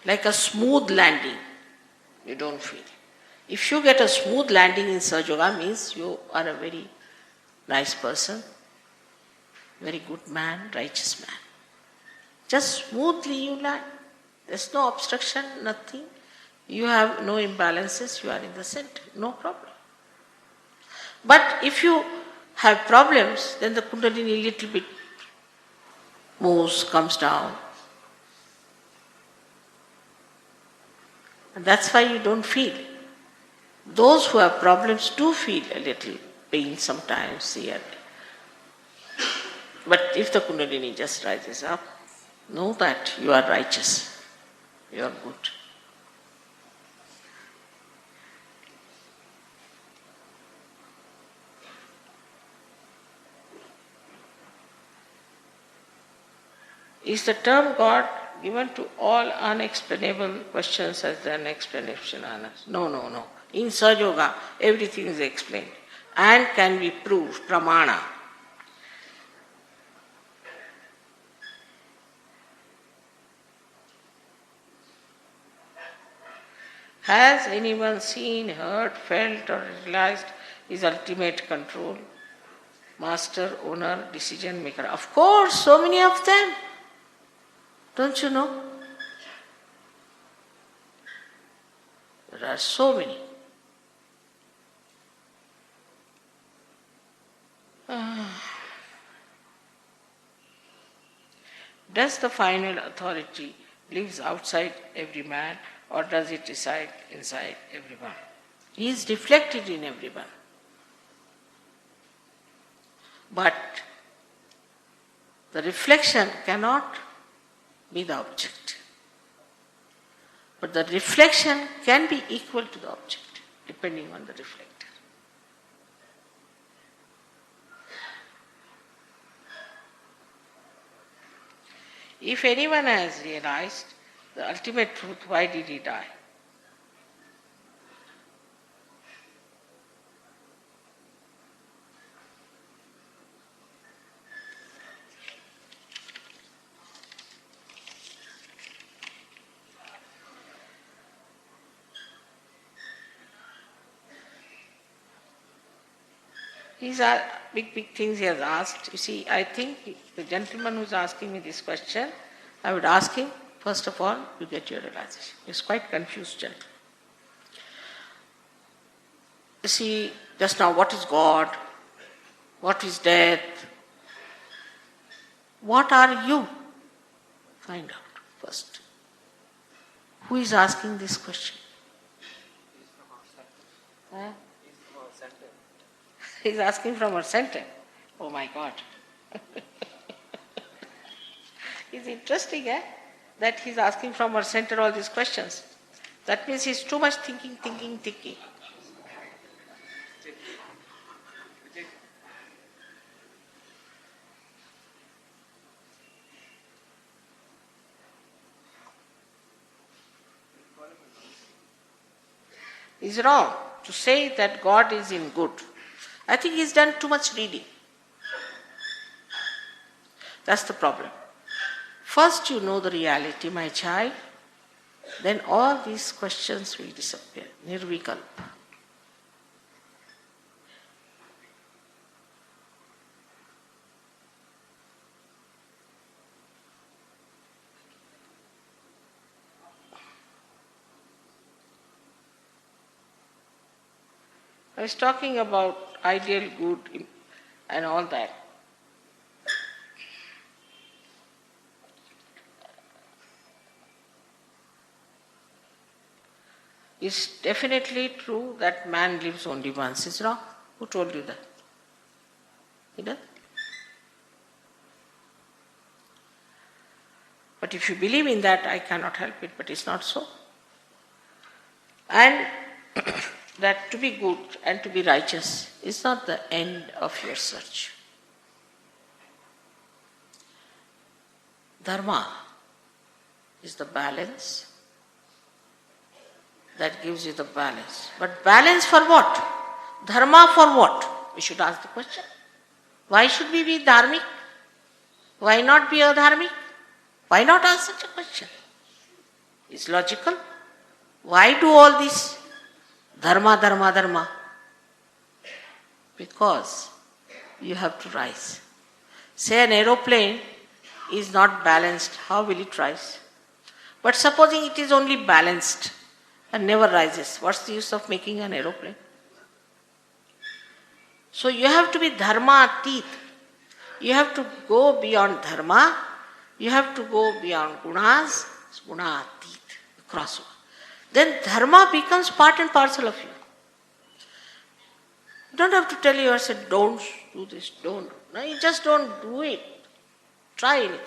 Like a smooth landing, you don't feel. If you get a smooth landing in Sahaja Yoga, means you are a very nice person, very good man, righteous man. Just smoothly you land. There's no obstruction, nothing. You have no imbalances, you are in the center, no problem. But if you have problems, then the Kundalini little bit moves, comes down. And that's why you don't feel. Those who have problems do feel a little pain sometimes here. But if the Kundalini just rises up, know that you are righteous, you are good. Is the term God given to all unexplainable questions as an explanation? No. In Sahaja Yoga, everything is explained and can be proved, pramana. Has anyone seen, heard, felt or realized his ultimate control? Master, owner, decision maker. Of course, so many of them. Don't you know? There are so many. Does the final authority lives outside every man, or does it reside inside everyone? He is reflected in everyone. But the reflection cannot be the object. But the reflection can be equal to the object, depending on the reflector. If anyone has realized the ultimate truth, why did he die? These are big things he has asked. You see, I think the gentleman who is asking me this question, I would ask him, first of all, you get your realization. He's quite confused, gentleman. You see, just now, what is God? What is death? What are you? Find out first. Who is asking this question? Huh? He's asking from our center. Oh my God. It's interesting, that he's asking from our center all these questions. That means he's too much thinking. He's wrong to say that God is in good. I think he's done too much reading. That's the problem. First you know the reality, my child, then all these questions will disappear. Nirvikalpa. I was talking about ideal good and all that. It's definitely true that man lives only once. It's wrong. Who told you that? He does. But if you believe in that, I cannot help it, but it's not so. And that to be good and to be righteous is not the end of your search. Dharma is the balance that gives you the balance. But balance for what? Dharma for what? We should ask the question. Why should we be dharmic? Why not be adharmic? Why not ask such a question? It's logical. Why do all this? Dharma, dharma, dharma. Because you have to rise. Say an aeroplane is not balanced, how will it rise? But supposing it is only balanced and never rises, what's the use of making an aeroplane? So you have to be dharma atit. You have to go beyond dharma. You have to go beyond gunas, guna atit, crossover. Then dharma becomes part and parcel of you. You don't have to tell yourself, don't do this, don't. No, you just don't do it. Try anything.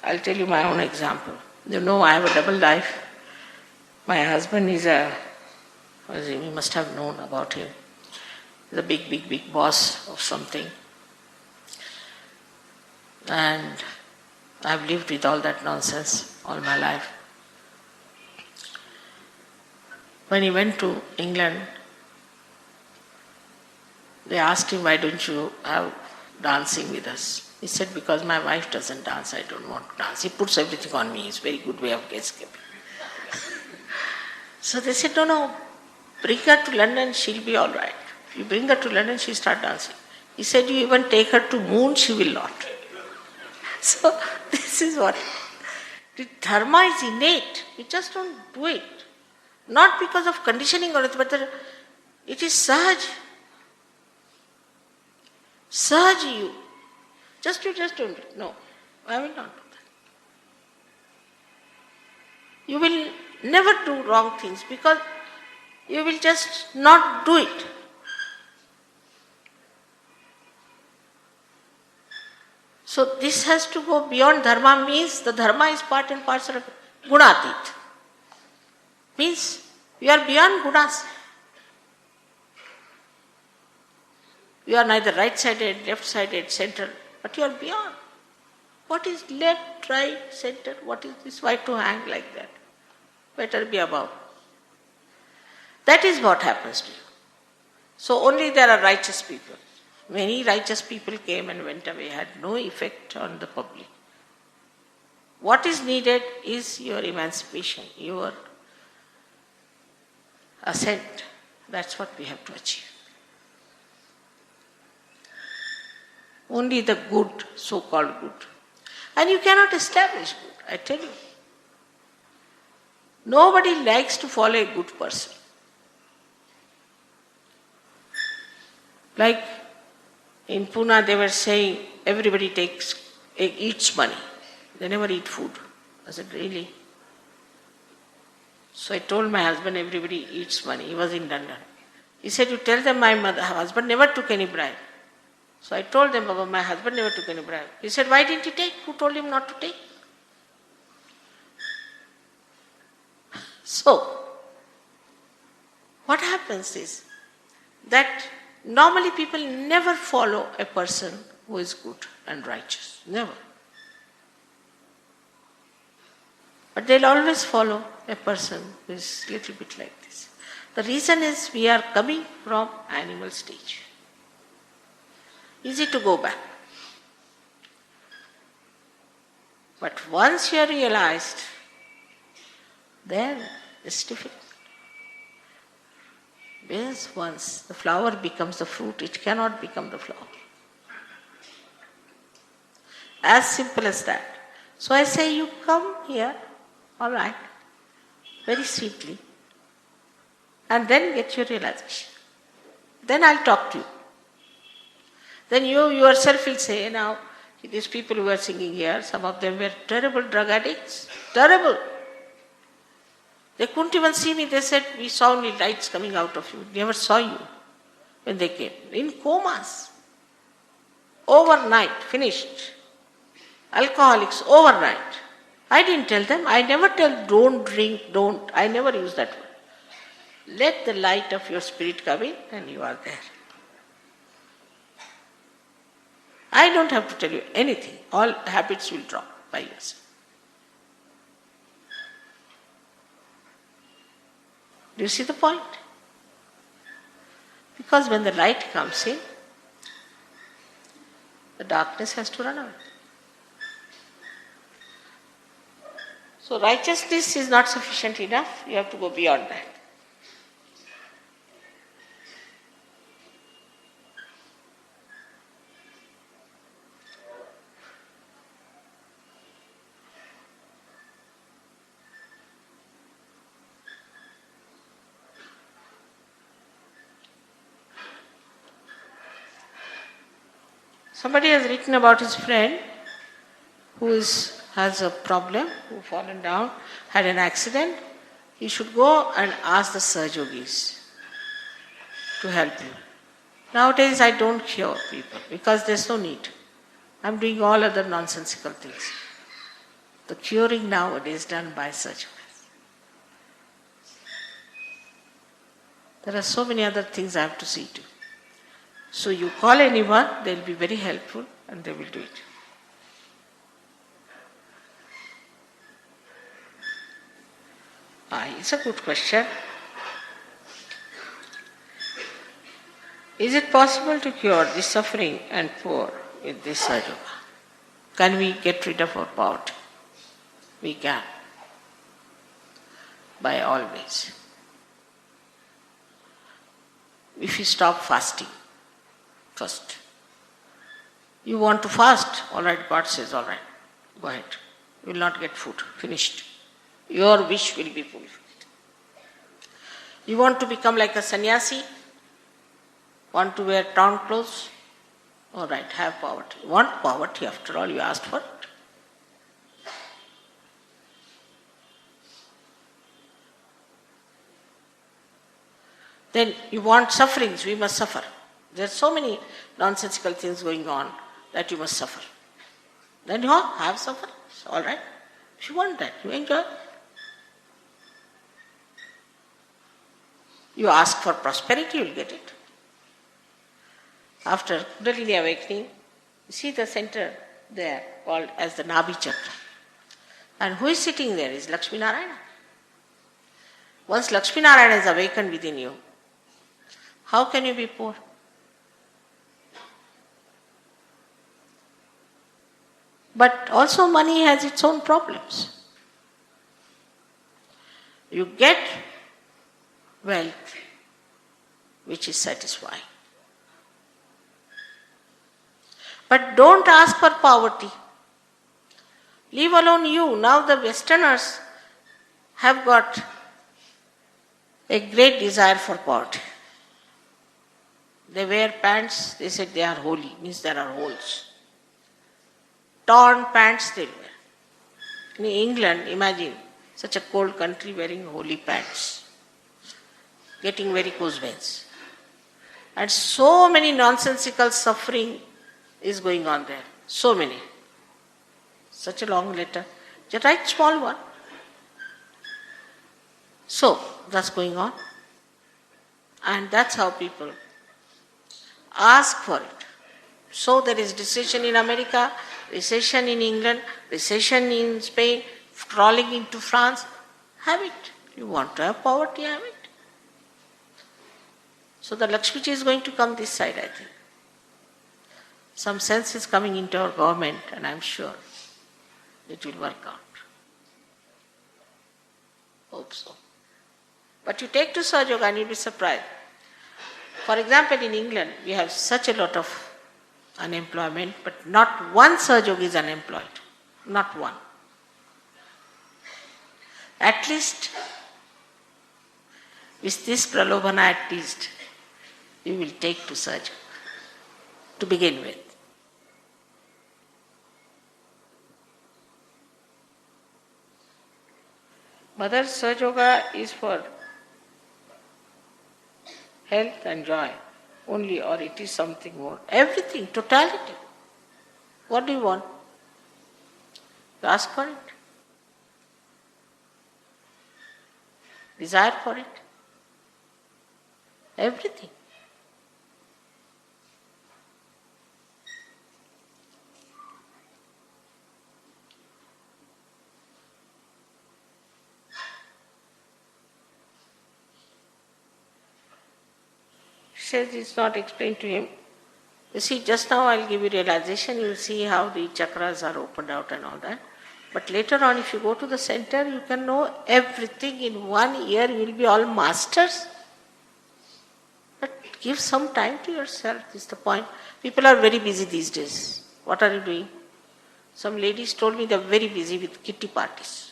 I'll tell you my own example. You know, I have a double life. My husband is you must have known about him. He's a big boss of something. And I've lived with all that nonsense all my life. When he went to England, they asked him, why don't you have dancing with us? He said, because my wife doesn't dance, I don't want to dance. He puts everything on me. It's a very good way of escaping. So they said, no, bring her to London, she'll be all right. If you bring her to London, she'll start dancing. He said, you even take her to moon, she will not. So this is what. The dharma is innate. You just don't do it. Not because of conditioning or anything, but it is Sahaja. Sahaja you. You just don't do it. No, I will not do that. You will never do wrong things because you will just not do it. So this has to go beyond dharma, means the dharma is part and parcel of gunatit. Means you are beyond gunas. You are neither right-sided, left-sided, center, but you are beyond. What is left, right, center? What is this? Why to hang like that? Better be above. That is what happens to you. So only there are righteous people. Many righteous people came and went away, had no effect on the public. What is needed is your emancipation, your ascent. That's what we have to achieve. Only the good, so-called good. And you cannot establish good, I tell you. Nobody likes to follow a good person. Like in Pune, they were saying everybody eats money. They never eat food. I said, really? So I told my husband, everybody eats money. He was in London. He said, you tell them my husband never took any bribe. So I told them, Baba, my husband never took any bribe. He said, why didn't he take? Who told him not to take? So, what happens is that normally people never follow a person who is good and righteous. Never. But they'll always follow a person who is a little bit like this. The reason is we are coming from animal stage. Easy to go back. But once you are realized, then it's difficult. Because once the flower becomes the fruit, it cannot become the flower. As simple as that. So I say, you come here, all right, very sweetly. and then get your realization. Then I'll talk to you. Then you yourself will say, now, these people who were singing here, some of them were terrible drug addicts. Terrible. They couldn't even see me. They said, we saw only lights coming out of you. Never saw you when they came. In comas. Overnight, finished. Alcoholics, overnight. I didn't tell them. I never tell don't drink, don't. I never use that word. Let the light of your spirit come in and you are there. I don't have to tell you anything. All habits will drop by yourself. Do you see the point? Because when the light comes in, the darkness has to run away. So righteousness is not sufficient enough. You have to go beyond that. Somebody has written about his friend who has a problem, who fallen down, had an accident. He should go and ask the Sahajogis to help you. Nowadays I don't cure people because there's no need. I'm doing all other nonsensical things. The curing nowadays is done by Sahajogis. There are so many other things I have to see to. So you call anyone, they'll be very helpful and they will do it. It's a good question. Is it possible to cure the suffering and poor with this Sahaja? Can we get rid of our poverty? We can. By all means. If you stop fasting, first. You want to fast? All right, God says, all right, go ahead. You will not get food. Finished. Your wish will be fulfilled. You want to become like a sannyasi? Want to wear torn clothes? All right, have poverty. You want poverty after all, you asked for it. Then you want sufferings, we must suffer. There are so many nonsensical things going on that you must suffer. Then you have sufferings, all right. If you want that, you enjoy. You ask for prosperity, you will get it. After Kundalini awakening, you see the center there called as the Nabhi Chakra. And who is sitting there is Lakshmi Narayana. Once Lakshmi Narayana is awakened within you, how can you be poor? But also money has its own problems. You get wealth which is satisfying. But don't ask for poverty. Leave alone you. Now the Westerners have got a great desire for poverty. They wear pants, they said they are holy, means there are holes. Torn pants they wear. In England, imagine such a cold country wearing holy pants, getting varicose veins. And so many nonsensical suffering is going on there. So many. Such a long letter. Just write small one. So, that's going on. And that's how people ask for it. So there is recession in America, recession in England, recession in Spain, crawling into France. Have it. You want to have poverty, have it. So the Lakshmiji is going to come this side, I think. Some sense is coming into our government and I am sure it will work out. Hope so. But you take to Sahaja Yoga and you'll be surprised. For example, in England, we have such a lot of unemployment, but not one Sahaja Yogi is unemployed. Not one. At least With this pralobhana at least, you will take to Sahaja to begin with. Mother, Sahaja Yoga is for health and joy only, or it is something more. Everything, totality. What do you want? You ask for it. Desire for it. Everything. She says it's not explained to him. You see, just now I'll give you realization, you will see how the chakras are opened out and all that. But later on, if you go to the center, you can know everything in 1 year, you will be all masters. But give some time to yourself, is the point. People are very busy these days. What are you doing? Some ladies told me they're very busy with kitty parties.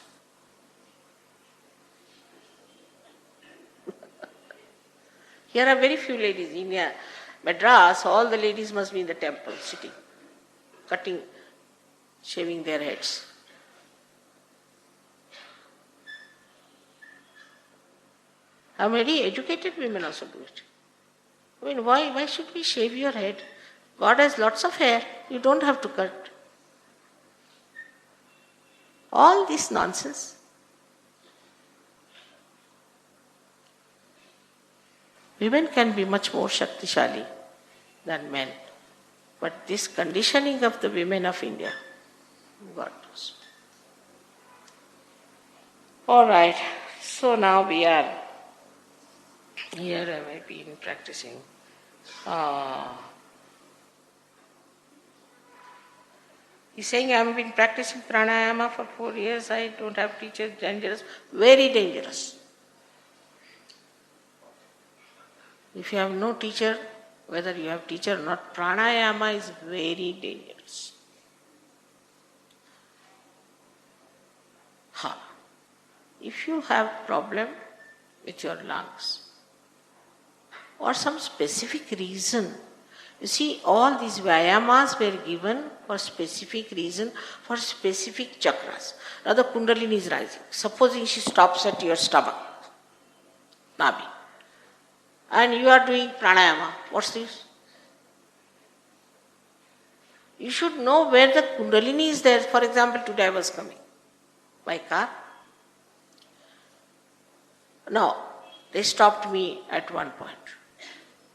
Here are very few ladies. In Madras, all the ladies must be in the temple, sitting, cutting, shaving their heads. How many educated women also do it? I mean, why should we shave your head? God has lots of hair. You don't have to cut. All this nonsense. Women can be much more Shaktishali than men. But this conditioning of the women of India, God knows. All right, so now we are here. I have been practicing. He's saying, I have been practicing pranayama for 4 years. I don't have teachers. Dangerous, very dangerous. If you have no teacher, whether you have teacher or not, pranayama is very dangerous. If you have problem with your lungs or some specific reason, you see, all these vyayamas were given for specific reason, for specific chakras. Now the kundalini is rising. Supposing she stops at your stomach, nabi, and you are doing pranayama, what's this? You should know where the kundalini is there. For example, today I was coming by car. Now, they stopped me at one point,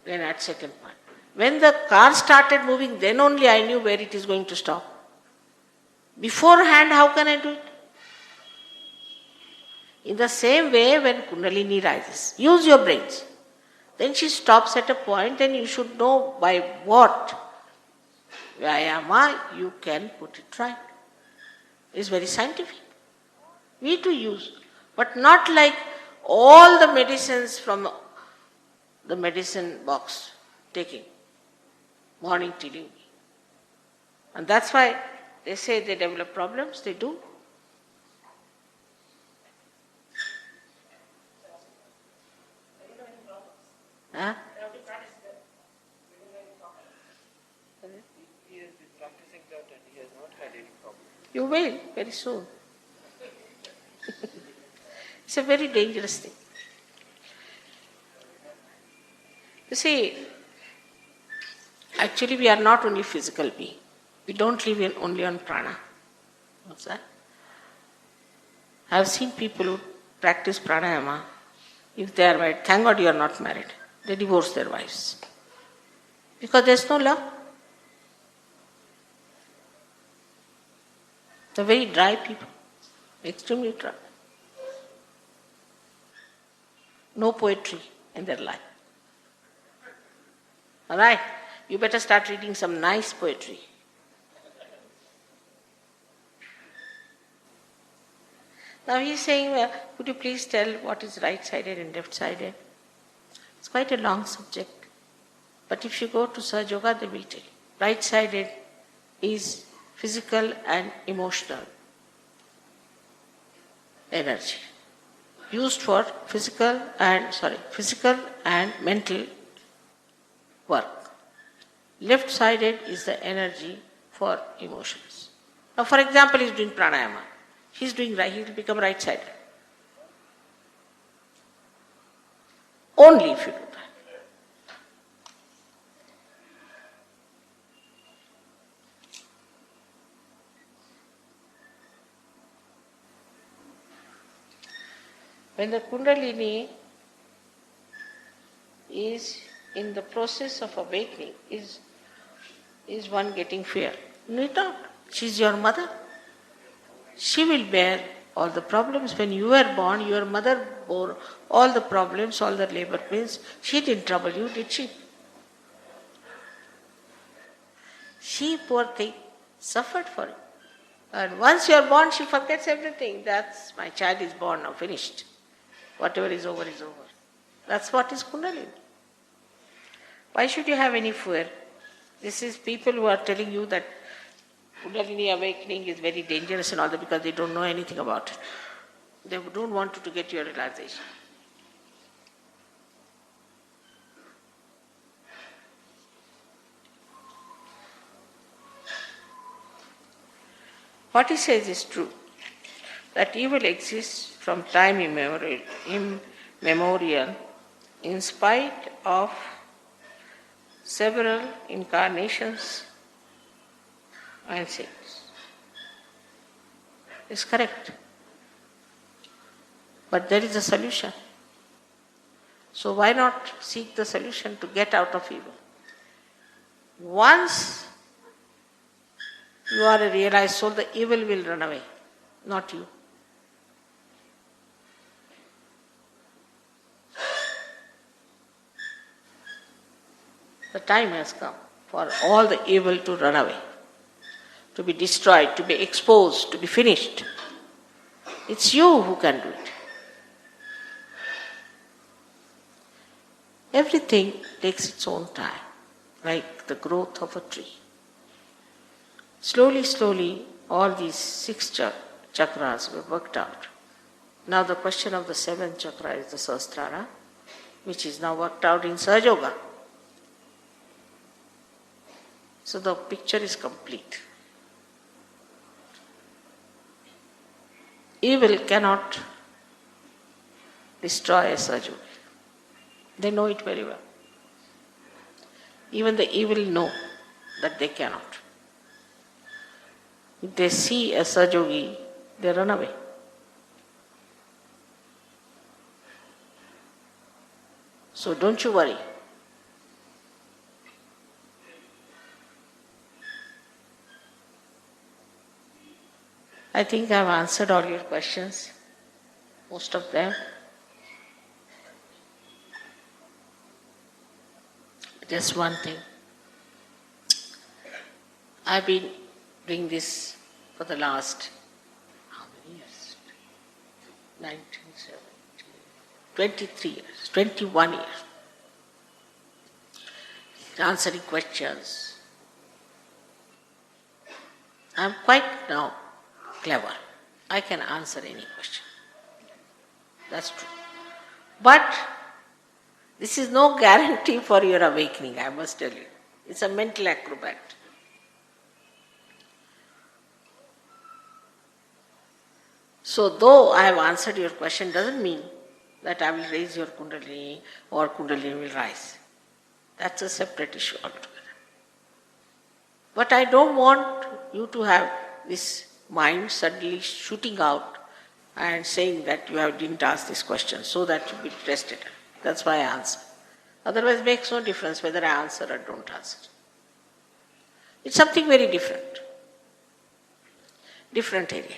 then at second point. When the car started moving, then only I knew where it is going to stop. Beforehand, how can I do it? In the same way, when kundalini rises, use your brains. Then she stops at a point, then you should know by what vyayama you can put it right. It's very scientific. We to use, but not like all the medicines from the medicine box taking, morning till evening. And that's why they say they develop problems, they do. Huh? He has been practicing that and he has not had any problem. You will, very soon. It's a very dangerous thing. You see, actually we are not only physical being. We don't live only on prana. What's that? I have seen people who practice pranayama. If they are married, thank God you are not married. They divorce their wives. Because there is no love. They are very dry people. Extremely dry. No poetry in their life. Alright, you better start reading some nice poetry. Now he is saying, could you please tell what is right-sided and left-sided? It's quite a long subject. But if you go to Sahaja Yoga, they will tell you. Right-sided is physical and emotional energy. used for physical and mental work. Left-sided is the energy for emotions. Now, for example, he's doing pranayama. He's doing right, he will become right-sided. Only if you do that. When the Kundalini is in the process of awakening, is one getting fear? Need not. She's your mother. She will bear all the problems. When you were born, your mother bore all the problems, all the labor pains. She didn't trouble you, did she? She, poor thing, suffered for it. And once you are born, she forgets everything. That's, my child is born, now finished. Whatever is over is over. That's what is Kundalini. Why should you have any fear? This is people who are telling you that Kundalini awakening is very dangerous and all that because they don't know anything about it. They don't want you to get your realization. What he says is true, that evil exists from time immemorial in spite of several incarnations and sins. It's correct. But there is a solution. So why not seek the solution to get out of evil? Once you are a realized soul, the evil will run away, not you. The time has come for all the evil to run away, to be destroyed, to be exposed, to be finished. It's you who can do it. Everything takes its own time, like the growth of a tree. Slowly, slowly, all these 6 chakras were worked out. Now the question of the 7th chakra is the Sahasrara, which is now worked out in Sahaja Yoga. So the picture is complete. Evil cannot destroy a Sahaja Yogi. They know it very well. Even the evil know that they cannot. If they see a Sahaja Yogi, they run away. So don't you worry. I think I've answered all your questions, most of them. Just one thing. I've been doing this for the last, how many years? 1970, 23 years, 21 years. Answering questions. I'm quite now clever. I can answer any question. That's true. But this is no guarantee for your awakening, I must tell you. It's a mental acrobat. So though I have answered your question, doesn't mean that I will raise your Kundalini or Kundalini will rise. That's a separate issue altogether. But I don't want you to have this mind suddenly shooting out and saying that you didn't ask this question so that you be tested. That's why I answer. Otherwise it makes no difference whether I answer or don't answer. It's something very different. Different area.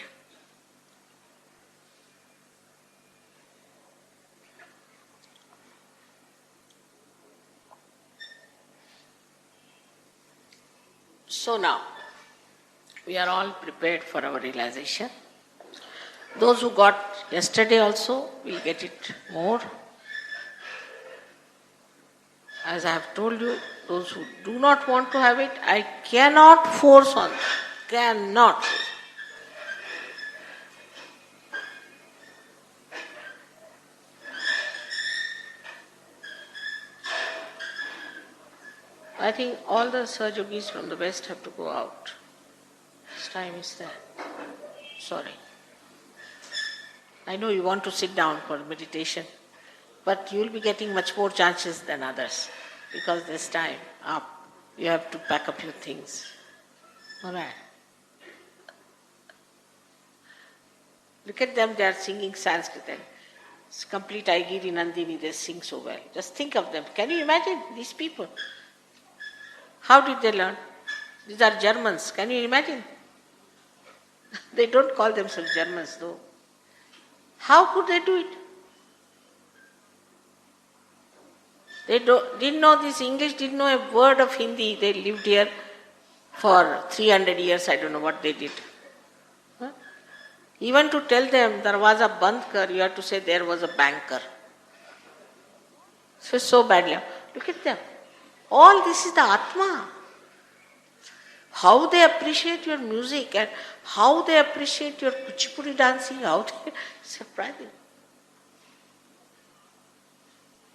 So now, we are all prepared for our realization. Those who got yesterday also will get it more. As I have told you, those who do not want to have it, I cannot force on them. Cannot. I think all the Sahajogis from the West have to go out. This time is there. Sorry. I know you want to sit down for meditation, but you will be getting much more chances than others because this time up, you have to pack up your things. All right. Look at them, they are singing Sanskrit. And it's complete Aigiri Nandini, they sing so well. Just think of them. Can you imagine these people? How did they learn? These are Germans. Can you imagine? They don't call themselves Germans though. How could they do it? They didn't know this English, didn't know a word of Hindi. They lived here for 300 years. I don't know what they did. Huh? Even to tell them darwaza band kar, you have to say there was a banker. So badly. Look at them. All this is the Atma. How they appreciate your music and how they appreciate your kuchipudi dancing, how they surprising.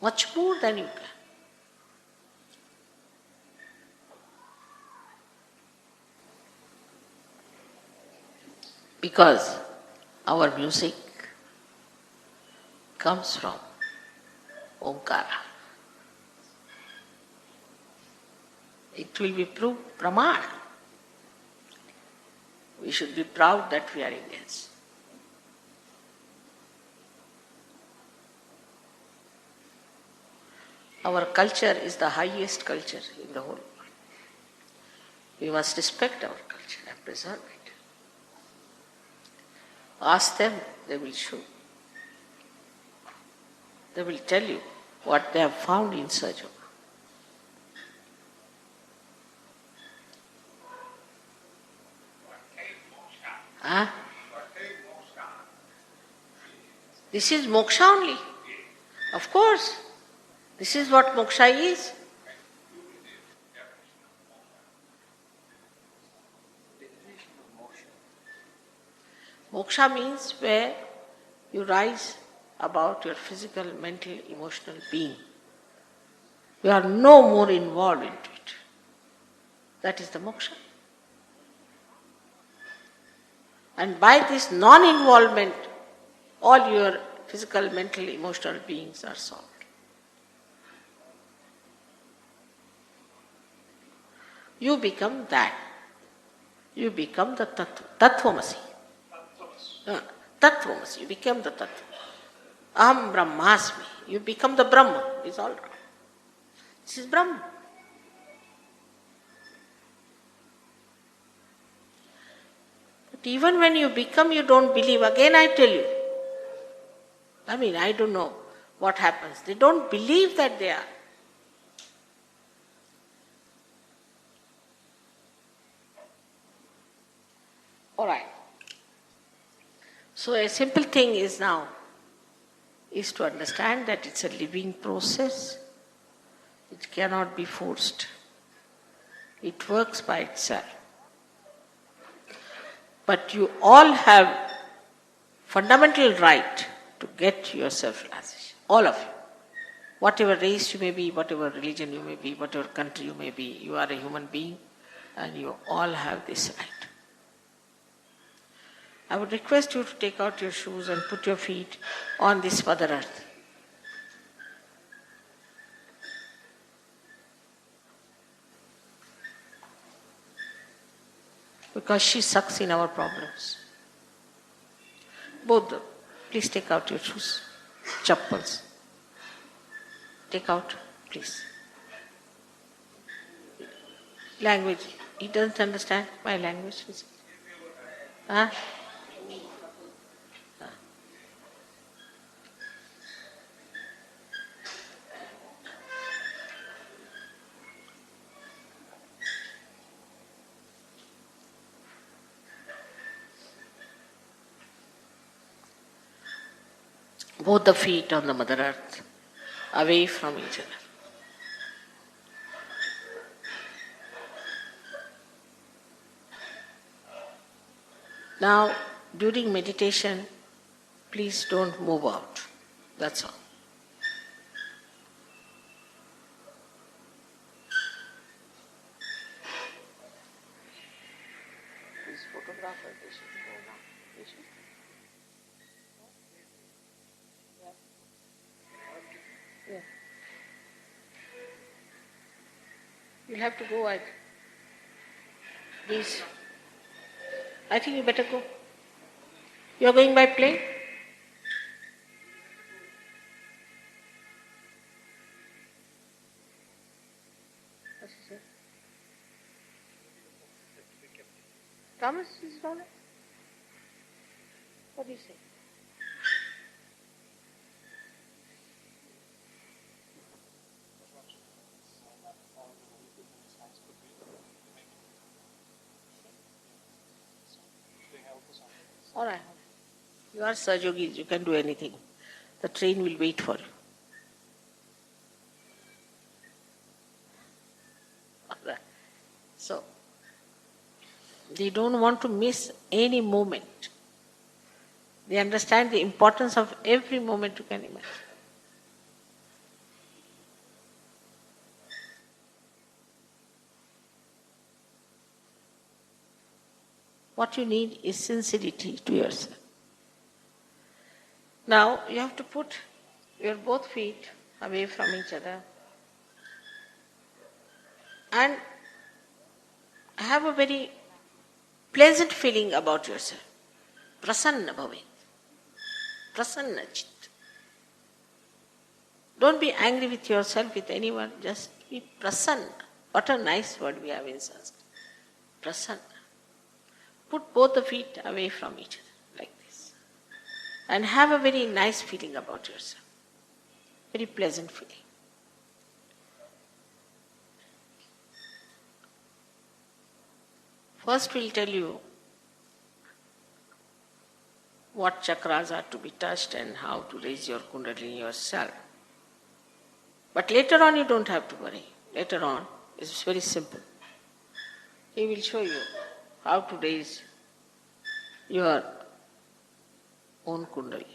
Much more than you can. Because our music comes from Omkara. It will be proved Pramana. We should be proud that we are Indians. Our culture is the highest culture in the whole world. We must respect our culture and preserve it. Ask them, they will show. They will tell you what they have found in Sahaja. Huh? This is moksha only. Of course. This is what moksha is. Moksha means where you rise above your physical, mental, emotional being. You are no more involved into it. That is the moksha. And by this non-involvement, all your physical, mental, emotional beings are solved. You become that. You become the Tattvamasi. Tattvamasi. You become the Tattva. Aham Brahmasmi. You become the Brahma. It's all right. This is Brahma. But even when you become, you don't believe. Again I tell you. I don't know what happens. They don't believe that they are. All right. So a simple thing is to understand that it's a living process. It cannot be forced. It works by itself. But you all have fundamental right to get your self-realization. All of you. Whatever race you may be, whatever religion you may be, whatever country you may be, you are a human being and you all have this right. I would request you to take out your shoes and put your feet on this Mother Earth. Because she sucks in our problems. Both. Please take out your shoes, chappals. Take out, please. Language. He doesn't understand my language. Huh? Both the feet on the Mother Earth, away from each other. Now, during meditation, please don't move out. That's all. these photographers, they should go now. They should. Yeah. Yeah. You'll have to go, Please. I think you better go. You're going by plane? What is it? Thomas is on it? What do you say? All right. You are Sajogis, you can do anything. The train will wait for you. All right. So, they don't want to miss any moment. They understand the importance of every moment you can imagine. What you need is sincerity to yourself. Now you have to put your both feet away from each other and have a very pleasant feeling about yourself. Prasanna bhavet. Prasanna chit. Don't be angry with yourself, with anyone, just be prasanna. What a nice word we have in Sanskrit. Prasanna. Put both the feet away from each other, like this. And have a very nice feeling about yourself. Very pleasant feeling. First we'll tell you what chakras are to be touched and how to raise your kundalini yourself. But later on you don't have to worry. Later on it's very simple. He will show you how to raise your own kundalini.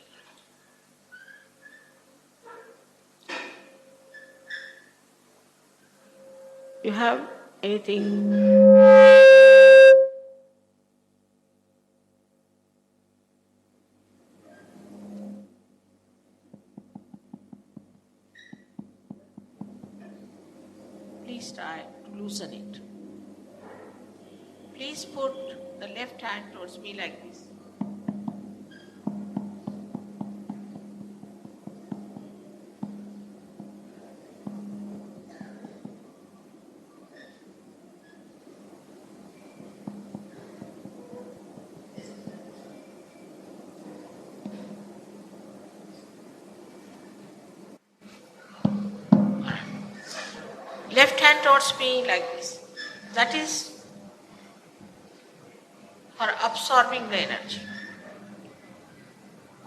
You have anything? Please try to loosen it. Please put the left hand towards me like this. Left hand towards me like this. That is for absorbing the energy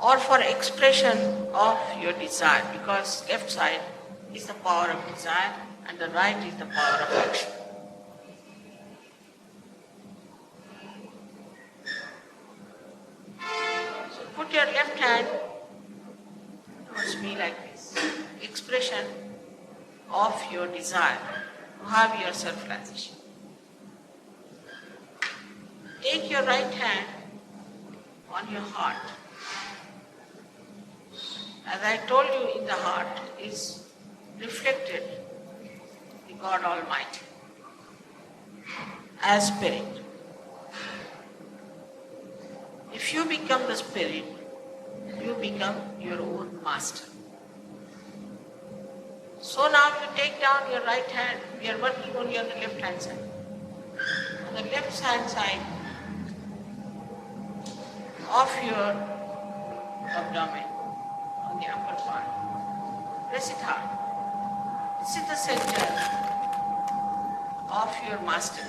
or for expression of your desire, because left side is the power of desire and the right is the power of action. So put your left hand towards me like this. Expression of your desire to have your self-realization. Take your right hand on your heart. As I told you, in the heart is reflected the God Almighty as Spirit. If you become the Spirit, you become your own master. So now you take down your right hand. We are working only on the left hand side. On the left hand side of your abdomen, on the upper part, press it hard. This is the center of your master.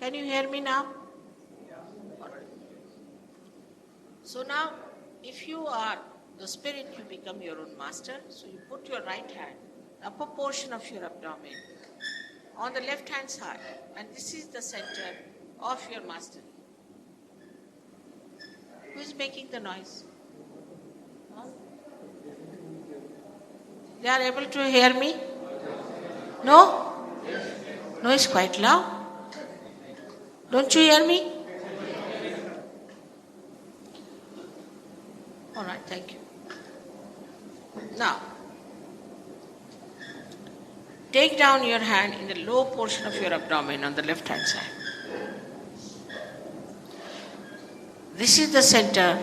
Can you hear me now? All right. So now, if you are the spirit, you become your own master. So you put your right hand, upper portion of your abdomen, on the left hand side, and this is the center of your mastery. Who is making the noise? Huh? They are able to hear me? No? No, it's quite loud. Don't you hear me? All right, thank you. Now, take down your hand in the low portion of your abdomen on the left hand side. This is the center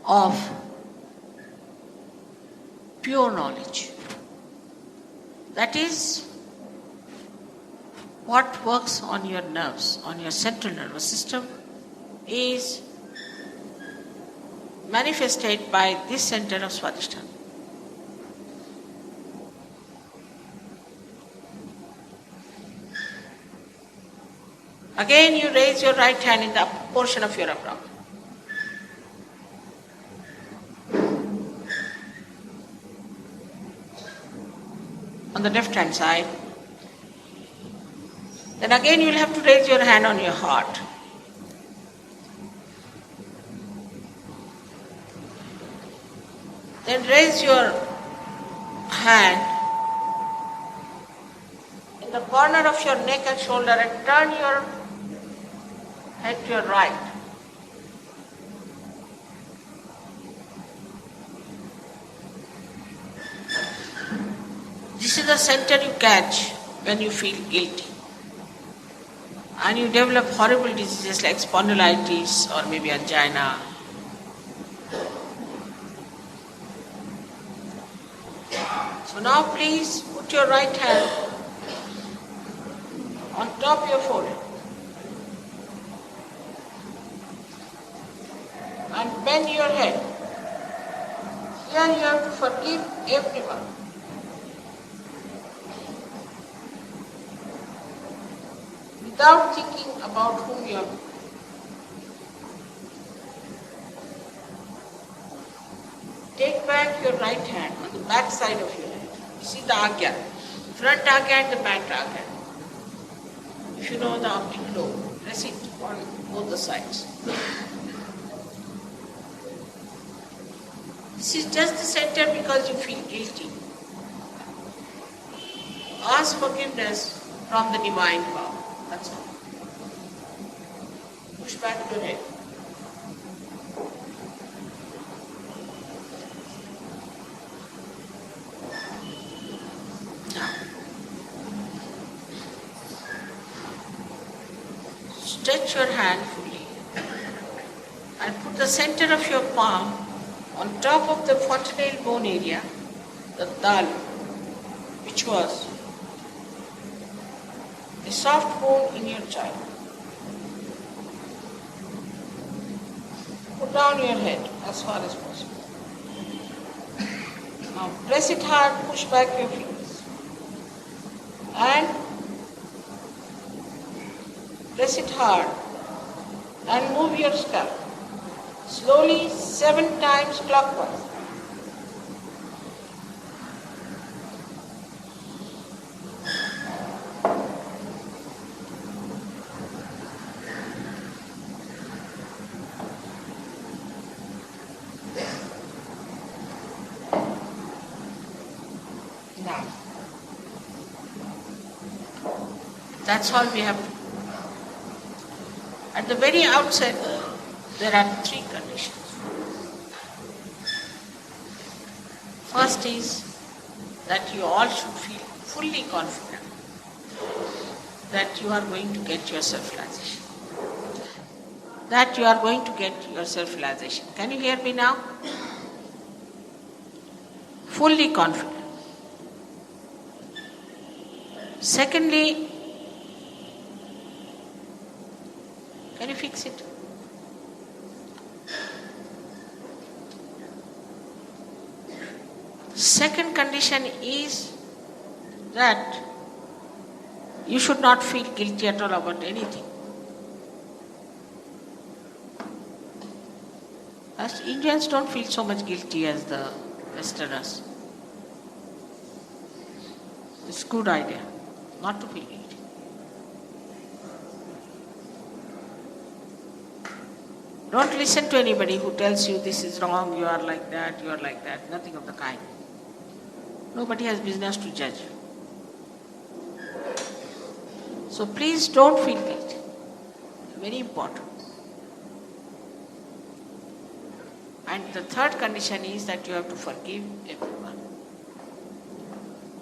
of pure knowledge. That is what works on your nerves, on your central nervous system, is manifested by this center of Swadhisthana. Again, you raise your right hand in the upper portion of your abdomen. On the left hand side. Then again you will have to raise your hand on your heart. Then raise your hand in the corner of your neck and shoulder and turn your head to your right. This is the center you catch when you feel guilty. And you develop horrible diseases like spondylitis or maybe angina. So now please put your right hand on top of your forehead and bend your head. Here you have to forgive everyone. Without thinking about whom you are. Take back your right hand on the back side of your head. You see the agya, front agya and the back agya. If you know the optic lobe, press it on both the sides. This is just the center because you feel guilty. Ask forgiveness from the divine power. That's all. Push back your head. Now, stretch your hand fully and put the center of your palm on top of the fontanelle bone area, the dal, which was a soft bone in your child. Put down your head as far as possible. Now press it hard, push back your fingers. And press it hard and move your scalp. Slowly 7 times clockwise. Now, that's all we have to do. At the very outset, there are 3 conditions. First is that you all should feel fully confident that you are going to get your self-realization. That you are going to get your self-realization. Can you hear me now? Fully confident. Secondly, can you fix it? Second condition is that you should not feel guilty at all about anything. As Indians don't feel so much guilty as the Westerners. It's a good idea not to feel guilty. Don't listen to anybody who tells you this is wrong, you are like that, you are like that. Nothing of the kind. Nobody has business to judge you. So please don't feel guilty. Very important. And the third condition is that you have to forgive everyone.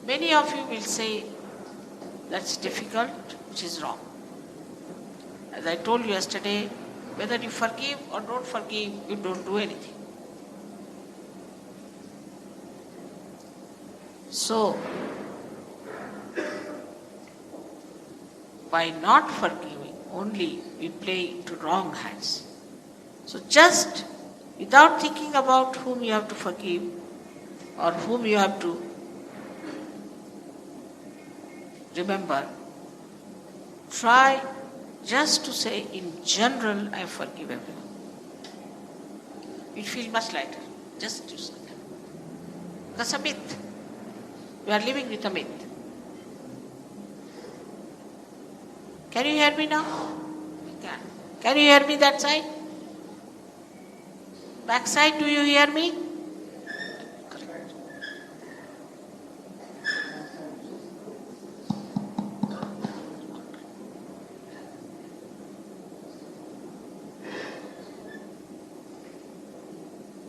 Many of you will say that's difficult, which is wrong. As I told you yesterday, whether you forgive or don't forgive, you don't do anything. So, by not forgiving, only we play into wrong hands. So just without thinking about whom you have to forgive or whom you have to remember, try just to say, in general, I forgive everyone. It feels much lighter, just to say that. That's a myth. We are living with a myth. Can you hear me now? Can. Can you hear me that side? Back side, do you hear me? Correct.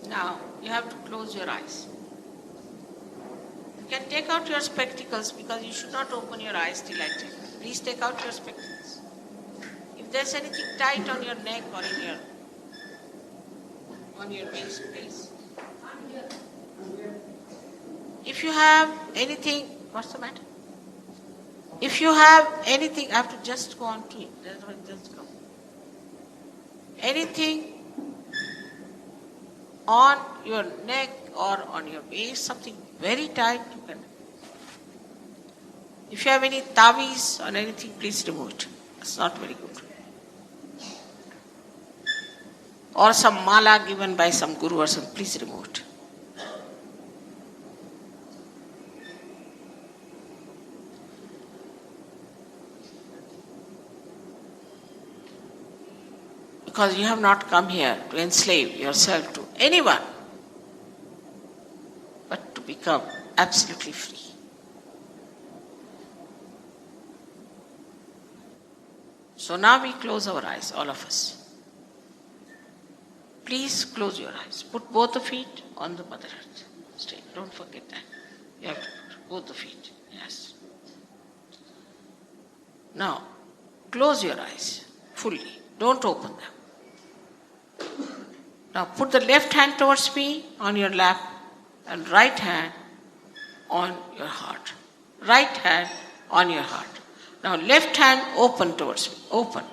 Now, you have to close your eyes. You can take out your spectacles because you should not open your eyes till I tell you. Please take out your spectacles. If there's anything tight on your neck or on your waist, please. If you have anything, what's the matter? If you have anything, I have to just go on to it. Just go. Anything on your neck or on your waist, something very tight, you can. If you have any tavis or anything, please remove it. It's not very good. Or some mala given by some guru or something, please remove it. Because you have not come here to enslave yourself to anyone, but to become absolutely free. So now we close our eyes, all of us. Please close your eyes. Put both the feet on the Mother Earth. Straight. Don't forget that. You have to put both the feet. Yes. Now, close your eyes fully. Don't open them. Now put the left hand towards me on your lap and right hand on your heart. Right hand on your heart. Now left hand open towards me. Open.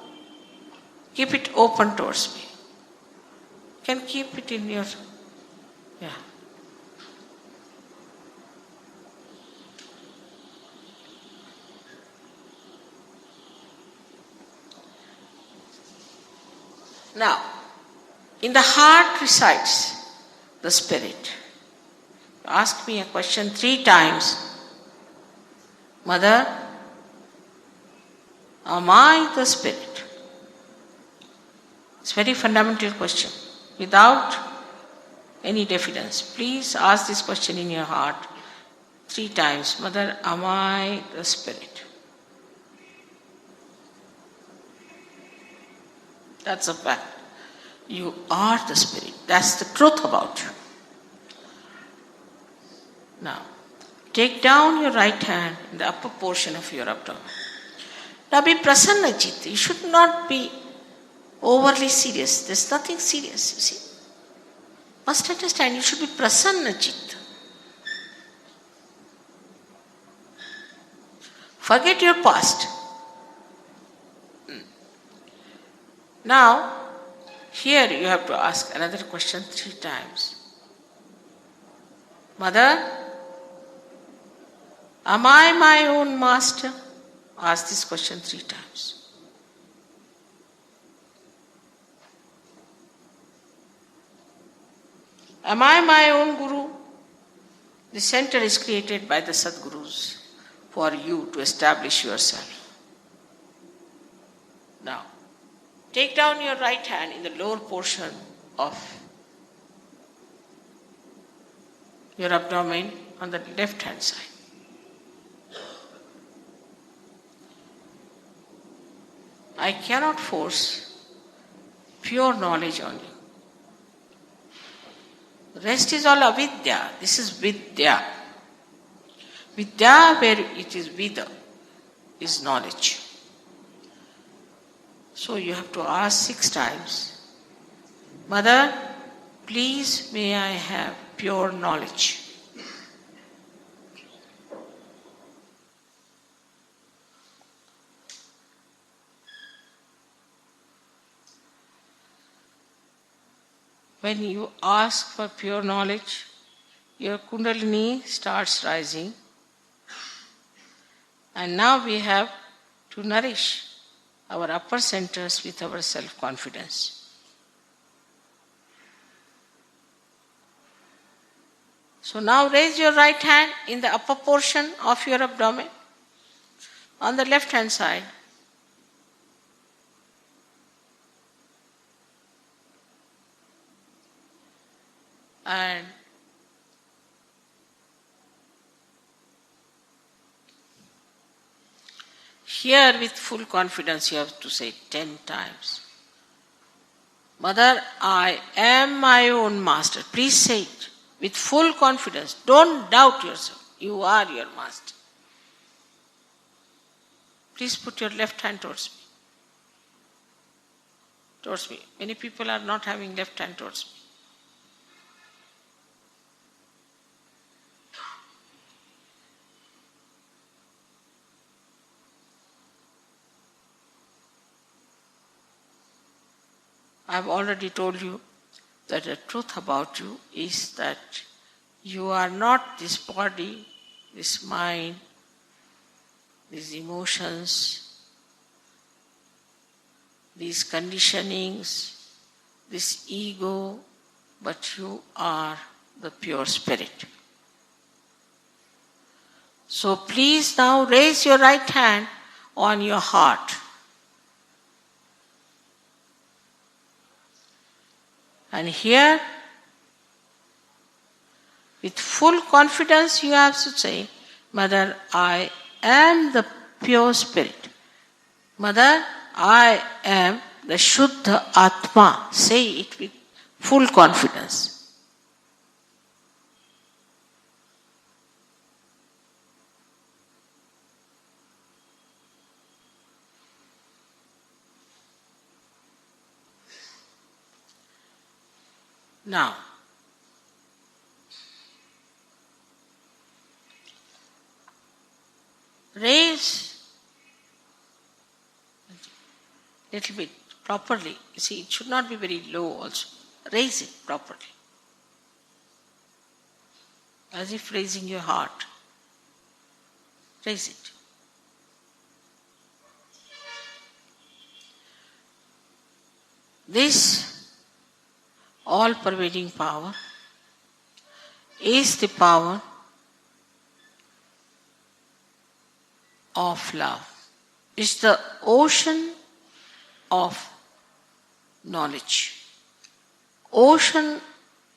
Keep it open towards me. You can keep it in your... Yeah. Now, in the heart resides the spirit. Ask me a question 3 times. Mother, am I the spirit? It's a very fundamental question. Without any diffidence, please ask this question in your heart 3 times. Mother, am I the spirit? That's a fact. You are the spirit. That's the truth about you. Now, take down your right hand in the upper portion of your abdomen. Now be prasanna chitta. You should not be overly serious. There's nothing serious, you see. Must understand, you should be prasanna chitta. Forget your past. Now, here you have to ask another question 3 times. Mother, am I my own master Ask this question 3 times. Am I my own Guru? The center is created by the Sadgurus for you to establish yourself. Now, take down your right hand in the lower portion of your abdomen on the left hand side. I cannot force pure knowledge on you. The rest is all avidya. This is vidya. Vidya, where it is vida, is knowledge. So you have to ask 6 times, Mother, please may I have pure knowledge. When you ask for pure knowledge, your Kundalini starts rising. And now we have to nourish our upper centers with our self-confidence. So now raise your right hand in the upper portion of your abdomen on the left hand side. And here with full confidence you have to say 10 times. Mother, I am my own master. Please say it with full confidence. Don't doubt yourself. You are your master. Please put your left hand towards me. Towards me. Many people are not having left hand towards me. I have already told you that the truth about you is that you are not this body, this mind, these emotions, these conditionings, this ego, but you are the pure spirit. So please now raise your right hand on your heart. And here, with full confidence, you have to say, Mother, I am the pure spirit. Mother, I am the Shuddha Atma. Say it with full confidence. Now, raise a little bit properly. You see, it should not be very low also. Raise it properly. As if raising your heart. Raise it. This all-pervading power is the power of love. It's the ocean of knowledge, ocean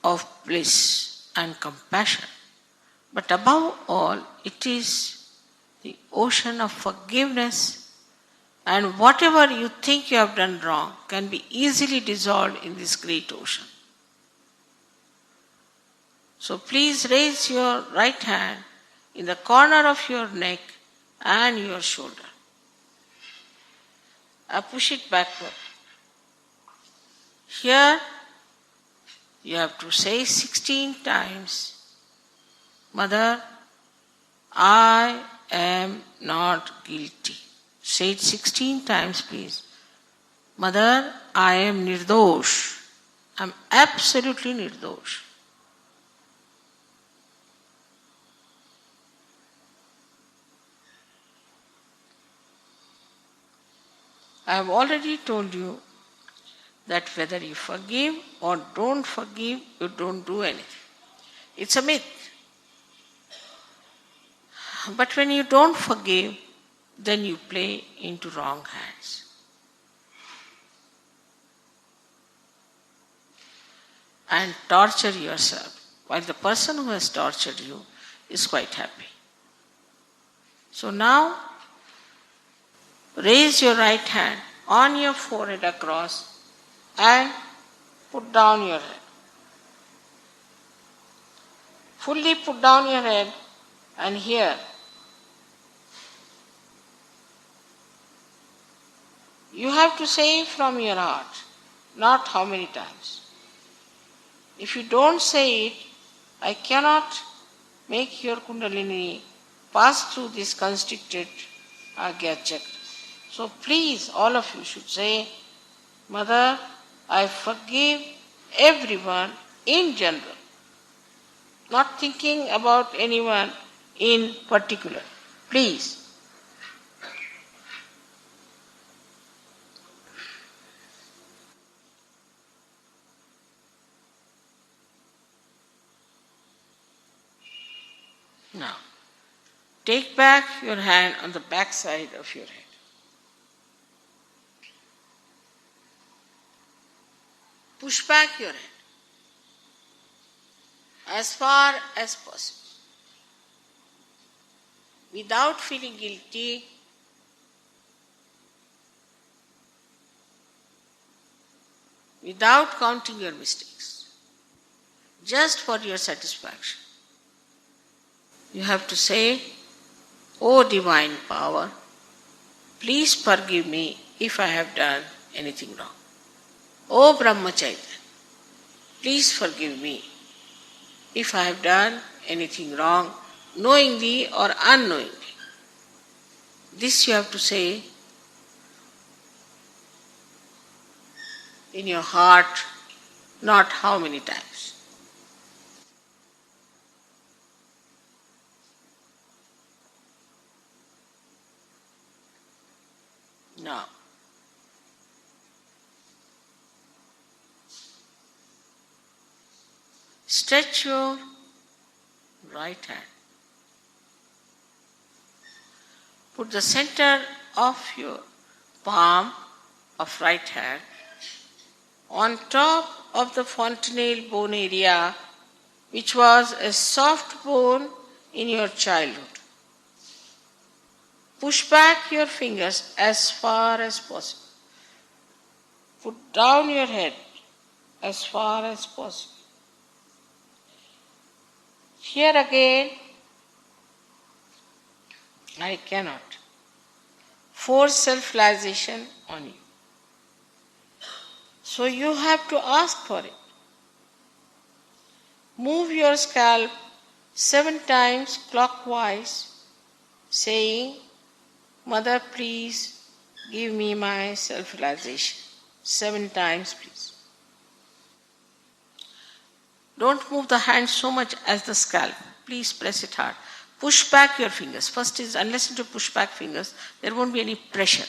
of bliss and compassion. But above all, it is the ocean of forgiveness, and whatever you think you have done wrong can be easily dissolved in this great ocean. So please raise your right hand in the corner of your neck and your shoulder. Push it backward. Here you have to say 16 times, Mother, I am not guilty. Say it 16 times, please. Mother, I am nirdosh. I am absolutely nirdosh. I have already told you that whether you forgive or don't forgive, you don't do anything. It's a myth. But when you don't forgive, then you play into wrong hands. And torture yourself, while the person who has tortured you is quite happy. So now, raise your right hand on your forehead across and put down your head. Fully put down your head and here. You have to say from your heart, not how many times. If you don't say it, I cannot make your Kundalini pass through this constricted Agya Chakra. So please, all of you should say, Mother, I forgive everyone in general, not thinking about anyone in particular. Please. Now, take back your hand on the back side of your head. Push back your head as far as possible. Without feeling guilty, without counting your mistakes, just for your satisfaction. You have to say, O Divine Power, please forgive me if I have done anything wrong. O Brahmacharya, please forgive me if I have done anything wrong, knowingly or unknowingly. This you have to say in your heart, not how many times. Now, stretch your right hand. Put the center of your palm of right hand on top of the fontanelle bone area, which was a soft bone in your childhood. Push back your fingers as far as possible. Put down your head as far as possible. Here again, I cannot force self-realization on you. So you have to ask for it. Move your scalp 7 times clockwise, saying, Mother, please give me my self-realization. 7 times, please. Don't move the hand so much as the scalp. Please press it hard. Push back your fingers. First is, unless you push back fingers, there won't be any pressure.